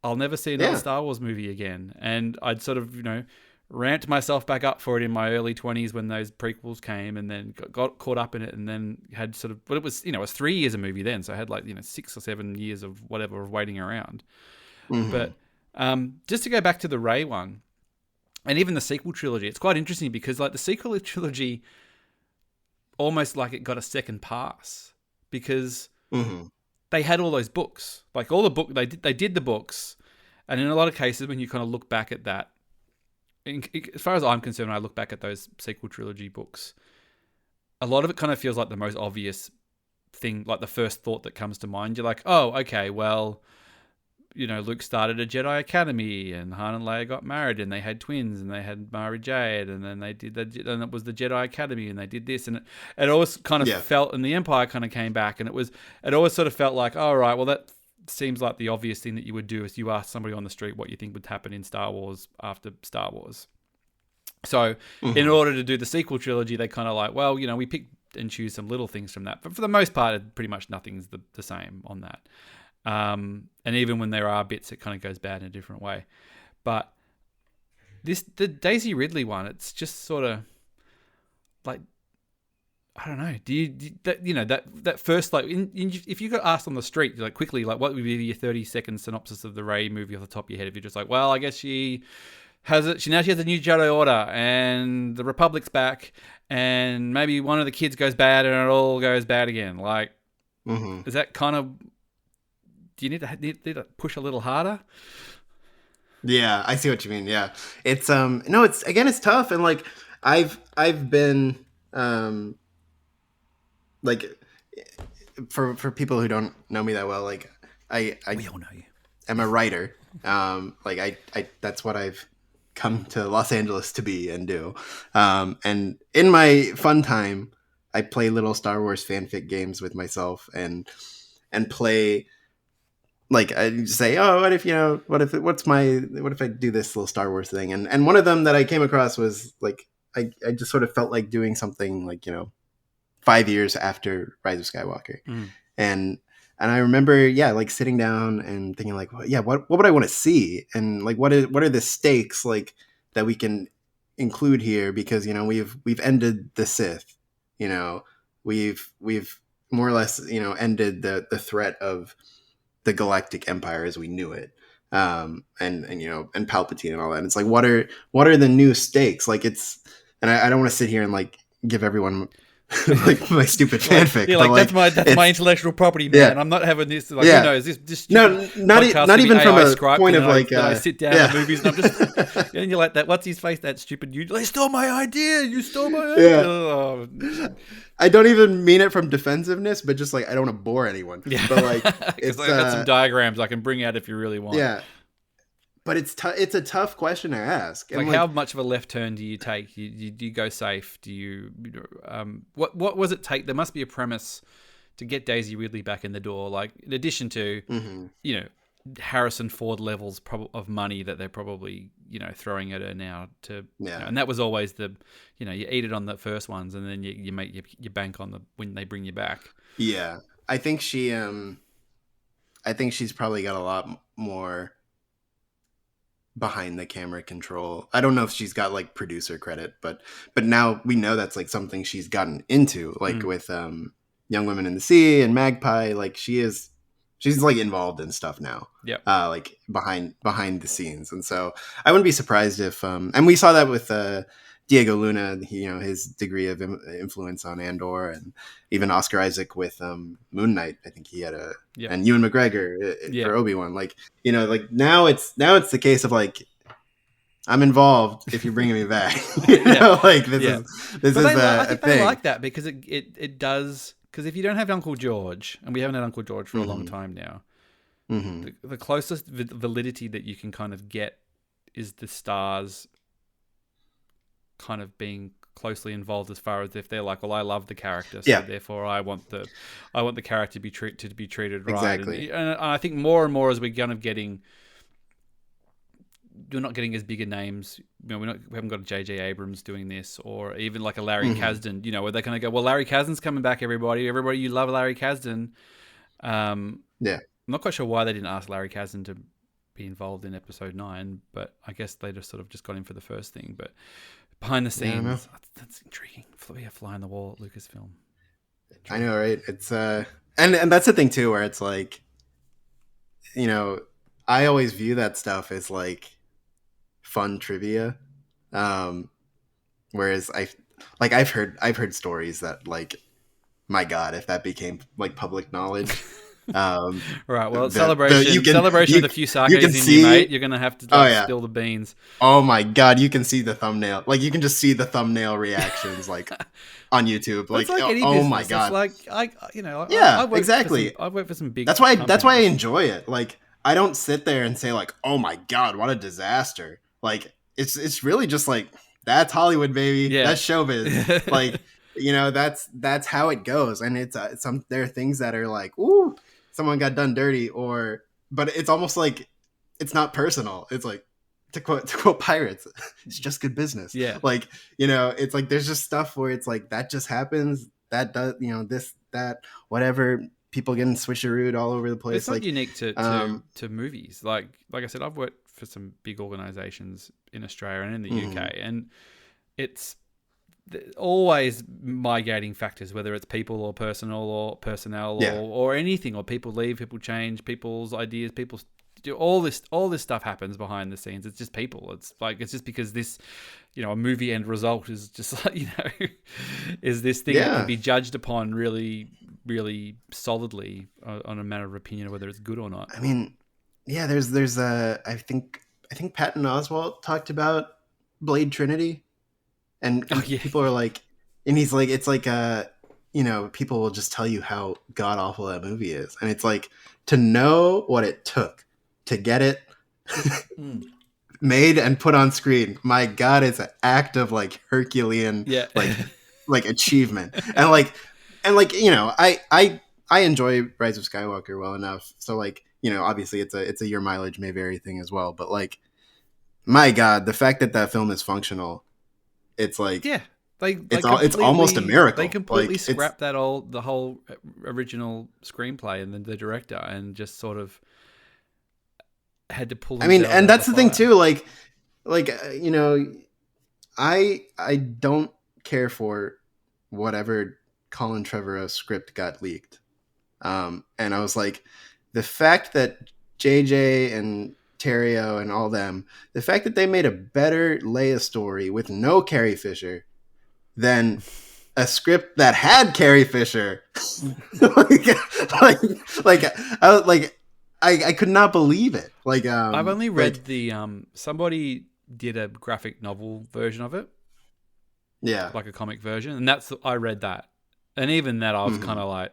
I'll never see another Star Wars movie again. And I'd sort of ramped myself back up for it in my early 20s when those prequels came, and then got caught up in it, and then had sort of, but it was it was 3 years a movie then, so I had like 6 or 7 years of whatever of waiting around. But just to go back to the Rey one, and even the sequel trilogy, it's quite interesting because like the sequel trilogy, almost like it got a second pass because they had all those books, like all the book they did the books, and in a lot of cases when you kind of look back at that. As far as I'm concerned, when I look back at those sequel trilogy books, a lot of it kind of feels like the most obvious thing, like the first thought that comes to mind. You're like, oh, okay, well, Luke started a Jedi Academy, and Han and Leia got married, and they had twins, and they had Mara Jade, and then they did and it was the Jedi Academy, and they did this, and it always kind of felt, and the Empire kind of came back, and it always sort of felt like, all right, well, seems like the obvious thing that you would do is you ask somebody on the street what you think would happen in Star Wars after Star Wars. So in order to do the sequel trilogy, they kind of like, well, we pick and choose some little things from that. But for the most part, pretty much nothing's the same on that. And even when there are bits, it kind of goes bad in a different way. But the Daisy Ridley one, it's just sort of like, I don't know. That first, like, if you got asked on the street, like, quickly, like, what would be your 30-second synopsis of the Rey movie off the top of your head? If you're just like, well, I guess she has it. She has a new Jedi Order, and the Republic's back, and maybe one of the kids goes bad, and it all goes bad again. Like, is that kind of? Do you need to push a little harder? Yeah, I see what you mean. Yeah, it's no, it's tough, and like I've been like for people who don't know me that well, like I we all know you. I'm a writer. Like I that's what I've come to Los Angeles to be and do. And in my fun time, I play little Star Wars fanfic games with myself and play. Like I say, oh, what if I do this little Star Wars thing? And one of them that I came across was like I just sort of felt like doing something like 5 years after Rise of Skywalker, and I remember like sitting down and thinking like, well, yeah, what would I want to see, and like what are the stakes like that we can include here, because we've ended the Sith, we've more or less ended the threat of the Galactic Empire as we knew it, and Palpatine and all that. And it's like, what are the new stakes? Like and I don't want to sit here and like give everyone like my stupid fanfic. Yeah, like that's my intellectual property, man. Yeah. I'm not having this. Like, yeah. Who knows? This not even from a point of like. I sit down at movies and I'm just, and you're like that. What's his face? That stupid. They stole my idea. You stole my idea. Yeah. Oh. I don't even mean it from defensive-ness, but just like I don't want to bore anyone. Yeah. But like, I've got some diagrams I can bring out if you really want. Yeah. But it's a tough question to ask. And like how much of a left turn do you take? Do you go safe? Do you what was it take? There must be a premise to get Daisy Ridley back in the door. Like in addition to Harrison Ford levels of money that they're probably throwing at her now to and that was always the you eat it on the first ones and then you make your bank on when they bring you back. Yeah, I think she's probably got a lot more behind the camera control. I don't know if she's got like producer credit, but now we know that's like something she's gotten into, like with Young Women in the Sea and Magpie. Like she's like involved in stuff now. Yeah. Like behind the scenes. And so I wouldn't be surprised if and we saw that with Diego Luna, his degree of influence on Andor, and even Oscar Isaac with Moon Knight. I think he had and Ewan McGregor for Obi-Wan. Like, like now it's the case of like, I'm involved if you're bringing me back. Like this is I think a thing. They like that because it does. Because if you don't have Uncle George, and we haven't had Uncle George for a long time now, the closest validity that you can kind of get is the stars kind of being closely involved, as far as if they're like, well, I love the character, so therefore I want the character to be treated right. Exactly. And I think more and more as we're kind of getting. You're not getting as big a names. We haven't got a J.J. Abrams doing this, or even like a Larry Kasdan. Where they're going to go, well, Larry Kasdan's coming back. Everybody, you love Larry Kasdan. I'm not quite sure why they didn't ask Larry Kasdan to be involved in Episode 9, but I guess they just got him for the first thing. But behind the scenes, that's intriguing. A fly on the wall at Lucasfilm. I know, right? It's and that's the thing too, where it's like, I always view that stuff as like fun trivia, whereas I've heard stories that like, my God, if that became like public knowledge. Right. Well, celebration of the few sagas in you, mate. You're gonna have to spill the beans. Oh my God, you can see the thumbnail. Like you can just see the thumbnail reactions like on YouTube. Like oh my God. It's like I exactly. I've worked for some big. That's why I enjoy it. Like I don't sit there and say like, oh my God, what a disaster. Like it's really just like, that's Hollywood, baby. Yeah. That's showbiz. Like that's how it goes. And it's there are things that are like, ooh, someone got done dirty, but it's almost like it's not personal. It's like, to quote pirates, it's just good business. Yeah. Like, it's like there's just stuff where it's like that just happens. That does, this, that, whatever. People getting switcherooed all over the place. But it's not like unique to movies. Like I said, I've worked for some big organizations in Australia and in the UK, and it's always migrating factors, whether it's people or personnel or anything, or people leave, people change, people's ideas, people do all this stuff happens behind the scenes. It's just people. It's just because this, a movie end result is just like, is this thing that can be judged upon really, really solidly on a matter of opinion of whether it's good or not. I mean, yeah, there's I think Patton Oswalt talked about Blade Trinity, and people are like, and he's like, it's like people will just tell you how god awful that movie is, and it's like, to know what it took to get it made and put on screen, my god, it's an act of like Herculean like achievement. And I enjoy Rise of Skywalker well enough, so like, obviously it's a your mileage may vary thing as well, but like, my god, the fact that film is functional, it's like, it's almost a miracle. They completely scrapped the whole original screenplay and then the director, and just sort of had to pull. I mean, and that's the thing too. Like I don't care for whatever Colin Trevorrow's script got leaked, and I was like, the fact that JJ and Terrio and all them, the fact that they made a better Leia story with no Carrie Fisher than a script that had Carrie Fisher, I could not believe it. Like, I've only read the somebody did a graphic novel version of it, like a comic version, and I read that, and even that I was kind of like,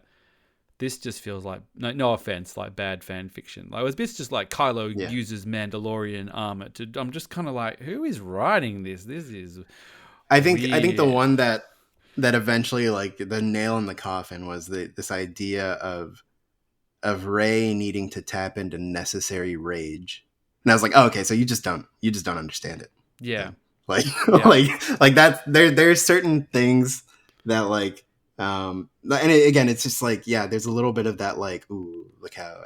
this just feels like, no offense, like bad fan fiction. Like, it was just like Kylo uses Mandalorian armor to. I'm just kind of like, who is writing this? This is. I think the one that eventually, like, the nail in the coffin was this idea of Rey needing to tap into necessary rage, and I was like, oh, okay, so you just don't understand it. Yeah. Like like that. There's certain things that like. And again, it's just like, there's a little bit of that, like, ooh, look how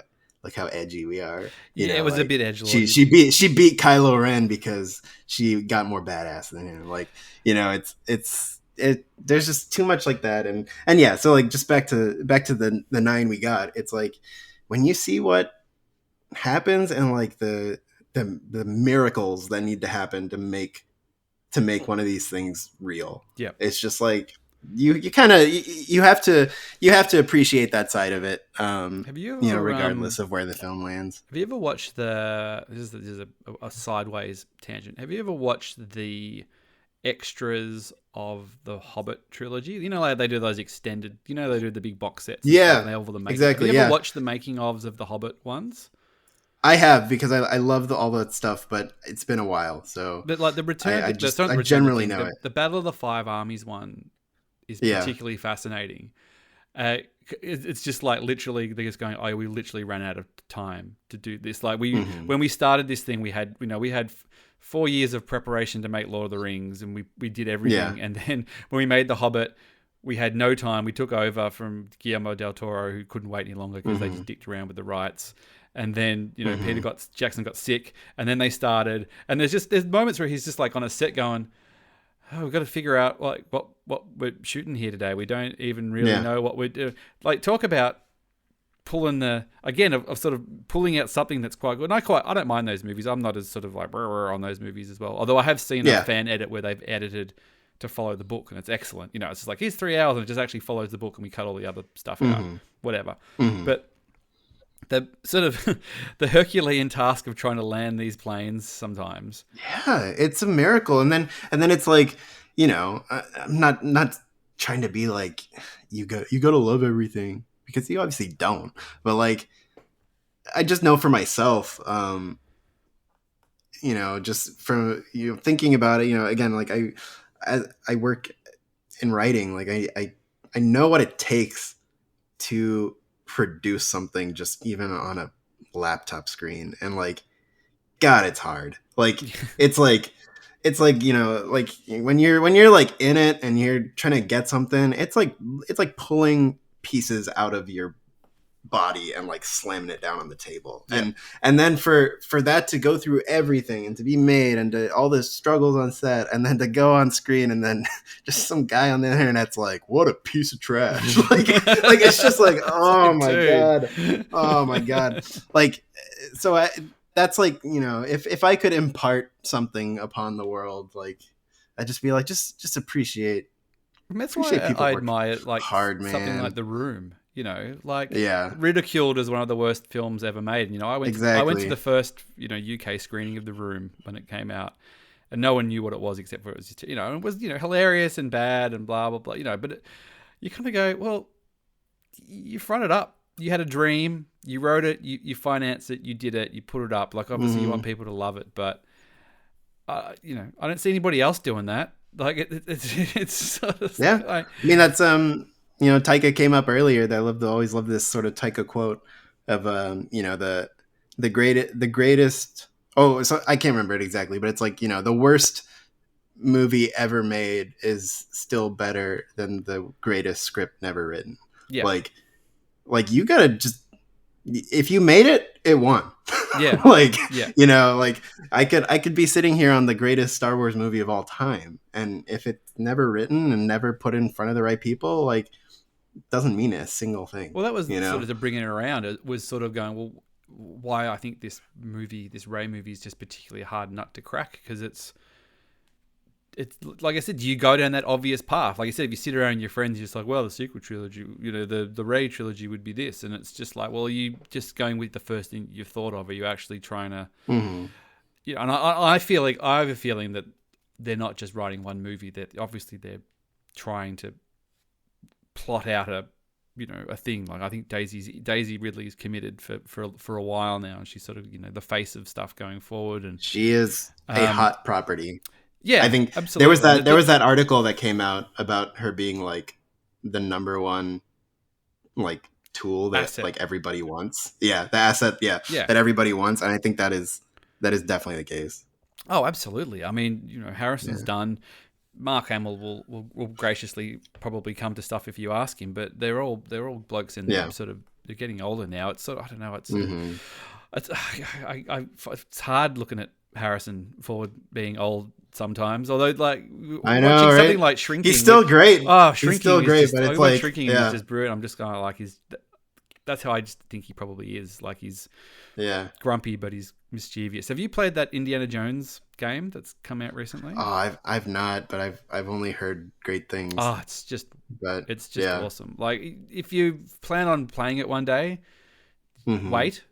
edgy we are. It was like, a bit edgy. She beat Kylo Ren because she got more badass than him. Like, there's just too much like that, and so like, just back to the 9 we got. It's like, when you see what happens and like the miracles that need to happen to make one of these things real. Yeah, it's just like. You kind of you have to appreciate that side of it. Have you ever, regardless of where the film lands. Have you ever watched this is a sideways tangent. Have you ever watched the extras of the Hobbit trilogy? Like they do those extended. They do the big box sets. Yeah, and they have all the making. Exactly. Have you ever watched the making ofs of the Hobbit ones? I have, because I love all that stuff, but it's been a while. So, but like the Return, I generally know it. The Battle of the Five Armies one is particularly fascinating. It's just like, literally they're just going, oh, we literally ran out of time to do this. Like when we started this thing, we had 4 years of preparation to make Lord of the Rings, and we did everything. And then when we made The Hobbit, we had no time. We took over from Guillermo del Toro, who couldn't wait any longer because they just dicked around with the rights. And then, Jackson got sick, and then they started, and there's moments where he's just like on a set going, oh, we've got to figure out like what we're shooting here today. We don't even really know what we're doing. Like, talk about pulling of sort of pulling out something that's quite good. And I don't mind those movies. I'm not as sort of like on those movies as well. Although I have seen a fan edit where they've edited to follow the book, and it's excellent. It's just like, here's 3 hours and it just actually follows the book, and we cut all the other stuff out, whatever. But the sort of the Herculean task of trying to land these planes sometimes. Yeah, it's a miracle. And then it's like, I'm not trying to be like, you got to love everything, because you obviously don't. But like, I just know for myself, just from thinking about it, again, like I work in writing, like I know what it takes to produce something just even on a laptop screen. And like, God, it's hard. Like, it's like, like when you're like in it and you're trying to get something, it's like pulling pieces out of your body and like slamming it down on the table. Yeah. And then for that to go through everything and to be made and to all the struggles on set and then to go on screen and then just some guy on the internet's like, what a piece of trash. like it's just like, oh my God. Oh my God. Like, so that's like, if I could impart something upon the world, like I'd just be like, just appreciate. That's why people I work admire like hard, something man. like The Room. Like Yeah. ridiculed as one of the worst films ever made. I went to the first UK screening of The Room when it came out, and no one knew what it was except for it was just, it was hilarious and bad and blah blah blah. But you kind of go, well, you fronted up. You had a dream. You wrote it. You financed it. You did it. You put it up. Like obviously you want people to love it, but I don't see anybody else doing that. Like it's sort of yeah. like, I mean that's Taika came up earlier. That I always love this sort of Taika quote of the greatest. Oh, so I can't remember it exactly, but it's like the worst movie ever made is still better than the greatest script never written. Yeah. Like you gotta just, if you made it, it won. Yeah. Like I could be sitting here on the greatest Star Wars movie of all time, and if it's never written and never put in front of the right people, like, it doesn't mean a single thing. Well, that was sort of to bring it around. It was sort of going, well, why I think this Rey movie is just particularly hard nut to crack, because it's like I said, you go down that obvious path. Like I said, if you sit around your friends, you're just like, well, the sequel trilogy, the Rey trilogy would be this, and it's just like, well, are you just going with the first thing you've thought of? Are you actually trying to, and I feel like I have a feeling that they're not just writing one movie. That obviously they're trying to plot out a thing. Like I think Daisy Ridley is committed for a while now, and she's sort of the face of stuff going forward, and she is a hot property. Yeah, I think absolutely. there was that article that came out about her being like the number one like tool that asset. Like everybody wants. Yeah, the asset. Yeah, that everybody wants, and I think that is definitely the case. Oh, absolutely. I mean, Harrison's done. Mark Hamill will graciously probably come to stuff if you ask him, but they're all blokes in there. Sort of, they're getting older now. It's sort of, I don't know. It's hard looking at Harrison Ford being old sometimes. Although, like, I know, watching right? something like Shrinking, he's still great. Oh, Shrinking, he's still great, but it's like Shrinking is just brilliant. I'm just kind of like that's how I just think he probably is. Like he's grumpy, but he's mischievous. Have you played that Indiana Jones game that's come out recently? Oh, I've not, but I've only heard great things. Oh, it's just awesome. Like if you plan on playing it one day, wait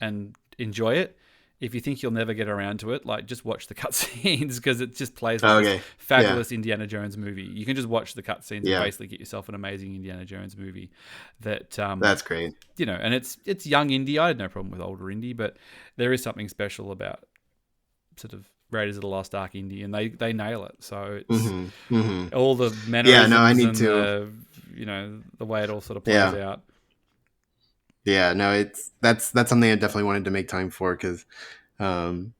and enjoy it. If you think you'll never get around to it, like just watch the cutscenes, because it just plays like this fabulous Indiana Jones movie. You can just watch the cutscenes and basically get yourself an amazing Indiana Jones movie. That's great. And it's young indie. I had no problem with older indie, but there is something special about sort of Raiders of the Lost Ark indie, and they nail it. So it's all the mannerisms I need and to. The way it all sort of plays out. Yeah, no, that's something I definitely wanted to make time for, because, again,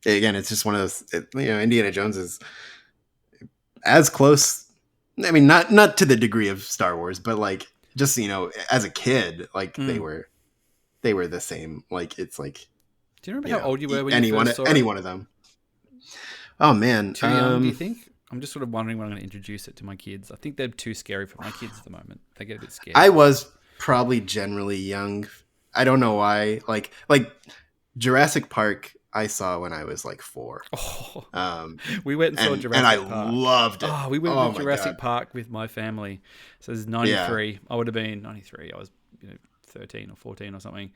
it's just one of those. Indiana Jones is as close. I mean, not to the degree of Star Wars, but like just as a kid, like they were the same. Like it's like. Do you remember how old you were when you first saw any one of them? Oh man, too young? Do you think? I'm just sort of wondering when I'm going to introduce it to my kids. I think they're too scary for my kids at the moment. They get a bit scared. I was probably generally young. I don't know why. Like Jurassic Park, I saw when I was like 4. We went and saw Jurassic Park, and I loved it. We went to Jurassic Park with my family. So it was 93. Yeah. I would have been 93. I was 13 or 14 or something,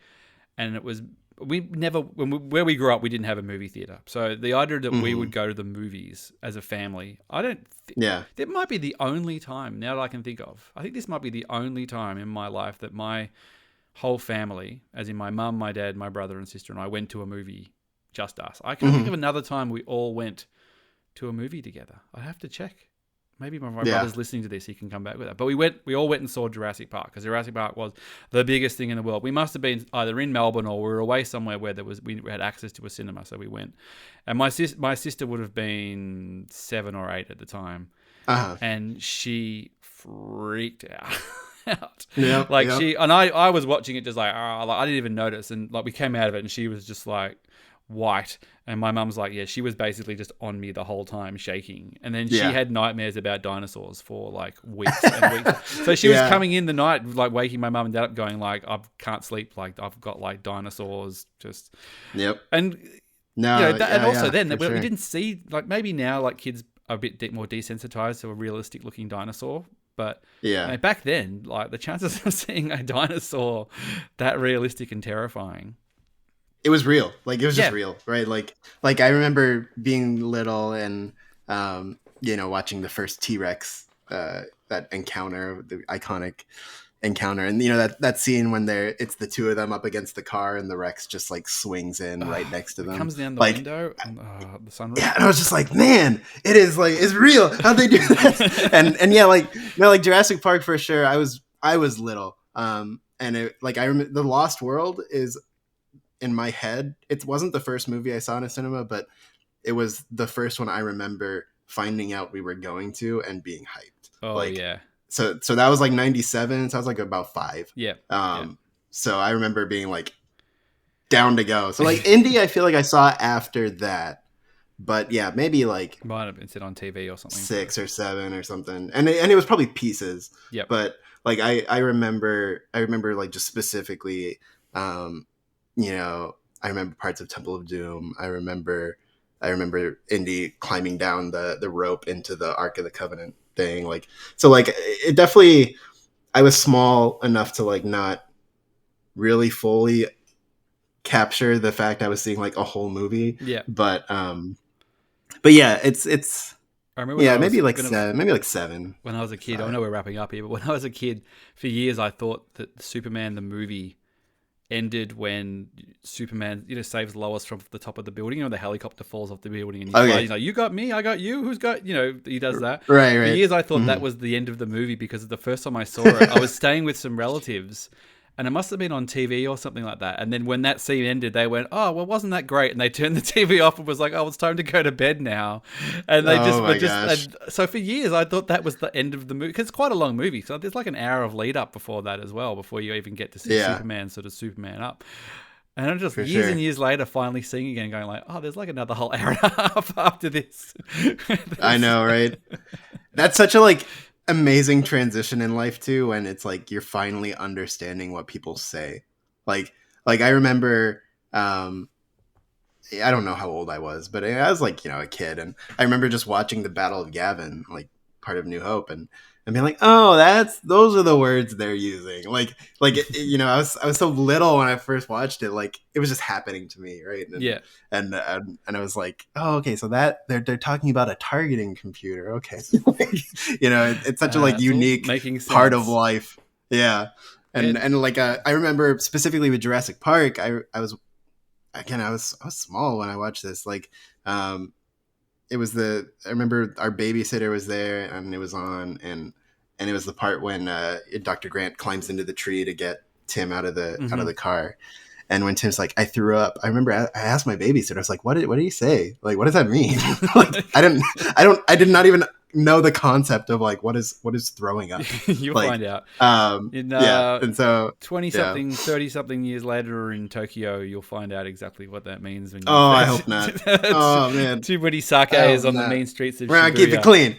and it was. We never, where we grew up, we didn't have a movie theater. So the idea that we would go to the movies as a family, that might be the only time now that I can think of. I think this might be the only time in my life that my whole family, as in my mum, my dad, my brother and sister and I, went to a movie, just us. I can't think of another time we all went to a movie together. I have to check. Maybe my brother's listening to this. He can come back with that. But we all went and saw Jurassic Park because Jurassic Park was the biggest thing in the world. We must have been either in Melbourne or we were away somewhere where we had access to a cinema, so we went. And my sister would have been 7 or 8 at the time, and she freaked out. I was watching it just like I didn't even notice, and like we came out of it, and she was just like white, and my mum's like, yeah, she was basically just on me the whole time shaking, and then she had nightmares about dinosaurs for like weeks and weeks. So she was coming in the night like waking my mum and dad up going like, I can't sleep, like I've got like dinosaurs just and we didn't see, like, maybe now like kids are a bit more desensitized to a realistic looking dinosaur, but back then, like the chances of seeing a dinosaur that realistic and terrifying, it was real. Like, it was just real, right? Like I remember being little and, watching the first T-Rex, that encounter, the iconic encounter. And, that scene when it's the two of them up against the car and the Rex just like swings in right next to them. Comes down the window and the sunroof. Yeah. And I was just like, man, it is like, it's real. How'd they do that? and Jurassic Park for sure. I was little. And it, like, I remember The Lost World is, in my head, it wasn't the first movie I saw in a cinema, but it was the first one I remember finding out we were going to and being hyped. Oh, yeah. So that was like 97. So I was like about 5. Yeah. So I remember being like down to go. So like Indy, I feel like I saw after that, but yeah, maybe like might have been sit on TV or something, 6 or 7 or something. And it was probably pieces. Yeah. But like, I remember like just specifically, I remember parts of Temple of Doom. I remember Indy climbing down the rope into the Ark of the Covenant thing. Like, so like it definitely, I was small enough to like not really fully capture the fact I was seeing like a whole movie. Yeah. But yeah, it's I remember maybe like 7. When I was a kid, I know we're wrapping up here, but when I was a kid, for years I thought that Superman the movie ended when Superman, saves Lois from the top of the building, the helicopter falls off the building, and he's like, you got me, I got you, who's got, he does that. Right. For years I thought that was the end of the movie, because the first time I saw it, I was staying with some relatives, and it must have been on TV or something like that. And then when that scene ended, they went, oh, well, wasn't that great? And they turned the TV off and was like, oh, it's time to go to bed now. And they and so for years, I thought that was the end of the movie, because it's quite a long movie. So there's like an hour of lead up before that as well, before you even get to see Superman sort of Superman up. And I'm just and years later, finally seeing again, going like, oh, there's like another whole hour and a half after this. I know, right? That's such a like amazing transition in life too, when it's like you're finally understanding what people say. Like I remember, I don't know how old I was, but I was like, a kid, and I remember just watching the Battle of Yavin, like part of New Hope, and being like, oh, those are the words they're using. Like I was so little when I first watched it, like it was just happening to me, right? And I was like, oh, okay, so that they're talking about a targeting computer. Okay, so it's such a like unique part of life. Yeah, and like I remember specifically with Jurassic Park, I was small when I watched this. Like, it was I remember our babysitter was there and it was on, and it was the part when Dr. Grant climbs into the tree to get Tim out of the car. And when Tim's like, I threw up, I remember I asked my babysitter, I was like, what did he say? Like, what does that mean? Like, I did not even know the concept of like, what is throwing up? You'll find out. And so 20-something, 30-something years later in Tokyo, you'll find out exactly what that means. When I hope not. Oh man, too many sakes on the main streets of Shibuya. We're gonna keep it clean.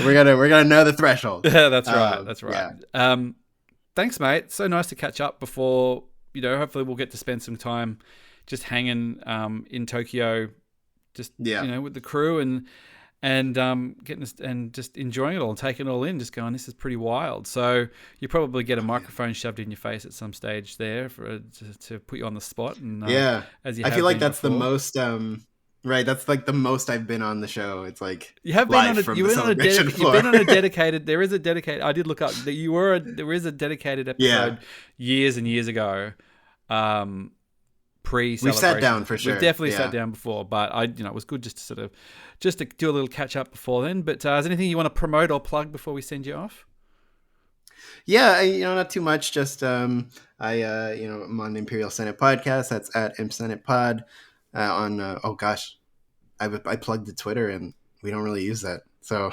We're gonna know the threshold. That's right. That's right. Yeah. Thanks, mate. So nice to catch up before, hopefully we'll get to spend some time just hanging in Tokyo, just with the crew and getting and just enjoying it all and taking it all in, just going, this is pretty wild. So you probably get a microphone shoved in your face at some stage there to put you on the spot. And as you, I feel like that's before. The most right. That's like the most I've been on the show. It's like you have been on you've been on a dedicated. There is a dedicated. I did look up that there is a dedicated episode years and years ago. pre-celebration. We've sat down for sure. We've definitely Yeah. sat down before, but it was good just to do a little catch up before then. But is there anything you want to promote or plug before we send you off? Yeah, not too much. Just I'm on the Imperial Senate podcast. That's at Imp Senate Pod. Oh gosh, I plugged the Twitter and we don't really use that, so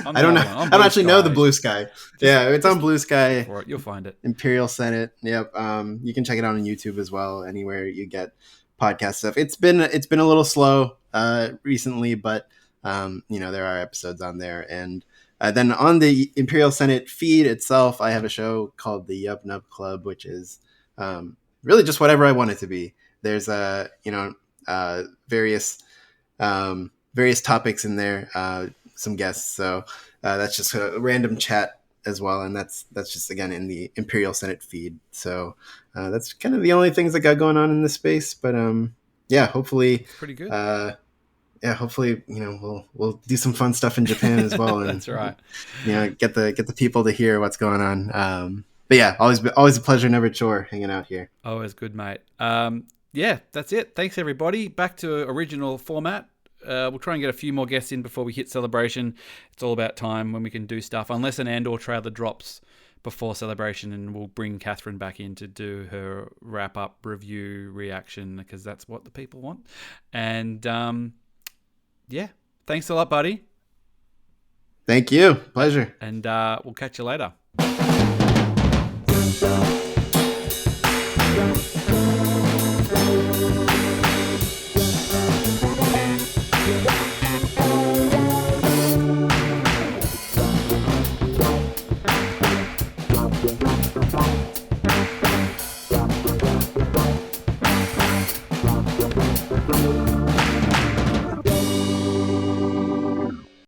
I don't know. I don't actually know the Blue Sky. It's on Blue Sky. For it, you'll find it. Imperial Senate. Yep. You can check it out on YouTube as well. Anywhere you get podcast stuff. It's been a little slow recently, but there are episodes on there. And then on the Imperial Senate feed itself, I have a show called the Yup Nub Club, which is really just whatever I want it to be. There's various topics in there, some guests. So that's just a random chat as well, and that's just again in the Imperial Senate feed. So that's kind of the only things I got going on in this space. But hopefully it's pretty good. Hopefully we'll do some fun stuff in Japan as well. And, that's right. Get the people to hear what's going on. But yeah, always a pleasure, never a chore, hanging out here. Always good, mate. That's it. Thanks everybody. Back to original format. We'll try and get a few more guests in before we hit Celebration. It's all about time when we can do stuff, unless an Andor trailer drops before Celebration, and we'll bring Catherine back in to do her wrap-up review reaction, because that's what the people want. And thanks a lot, buddy. Thank you. Pleasure. And we'll catch you later.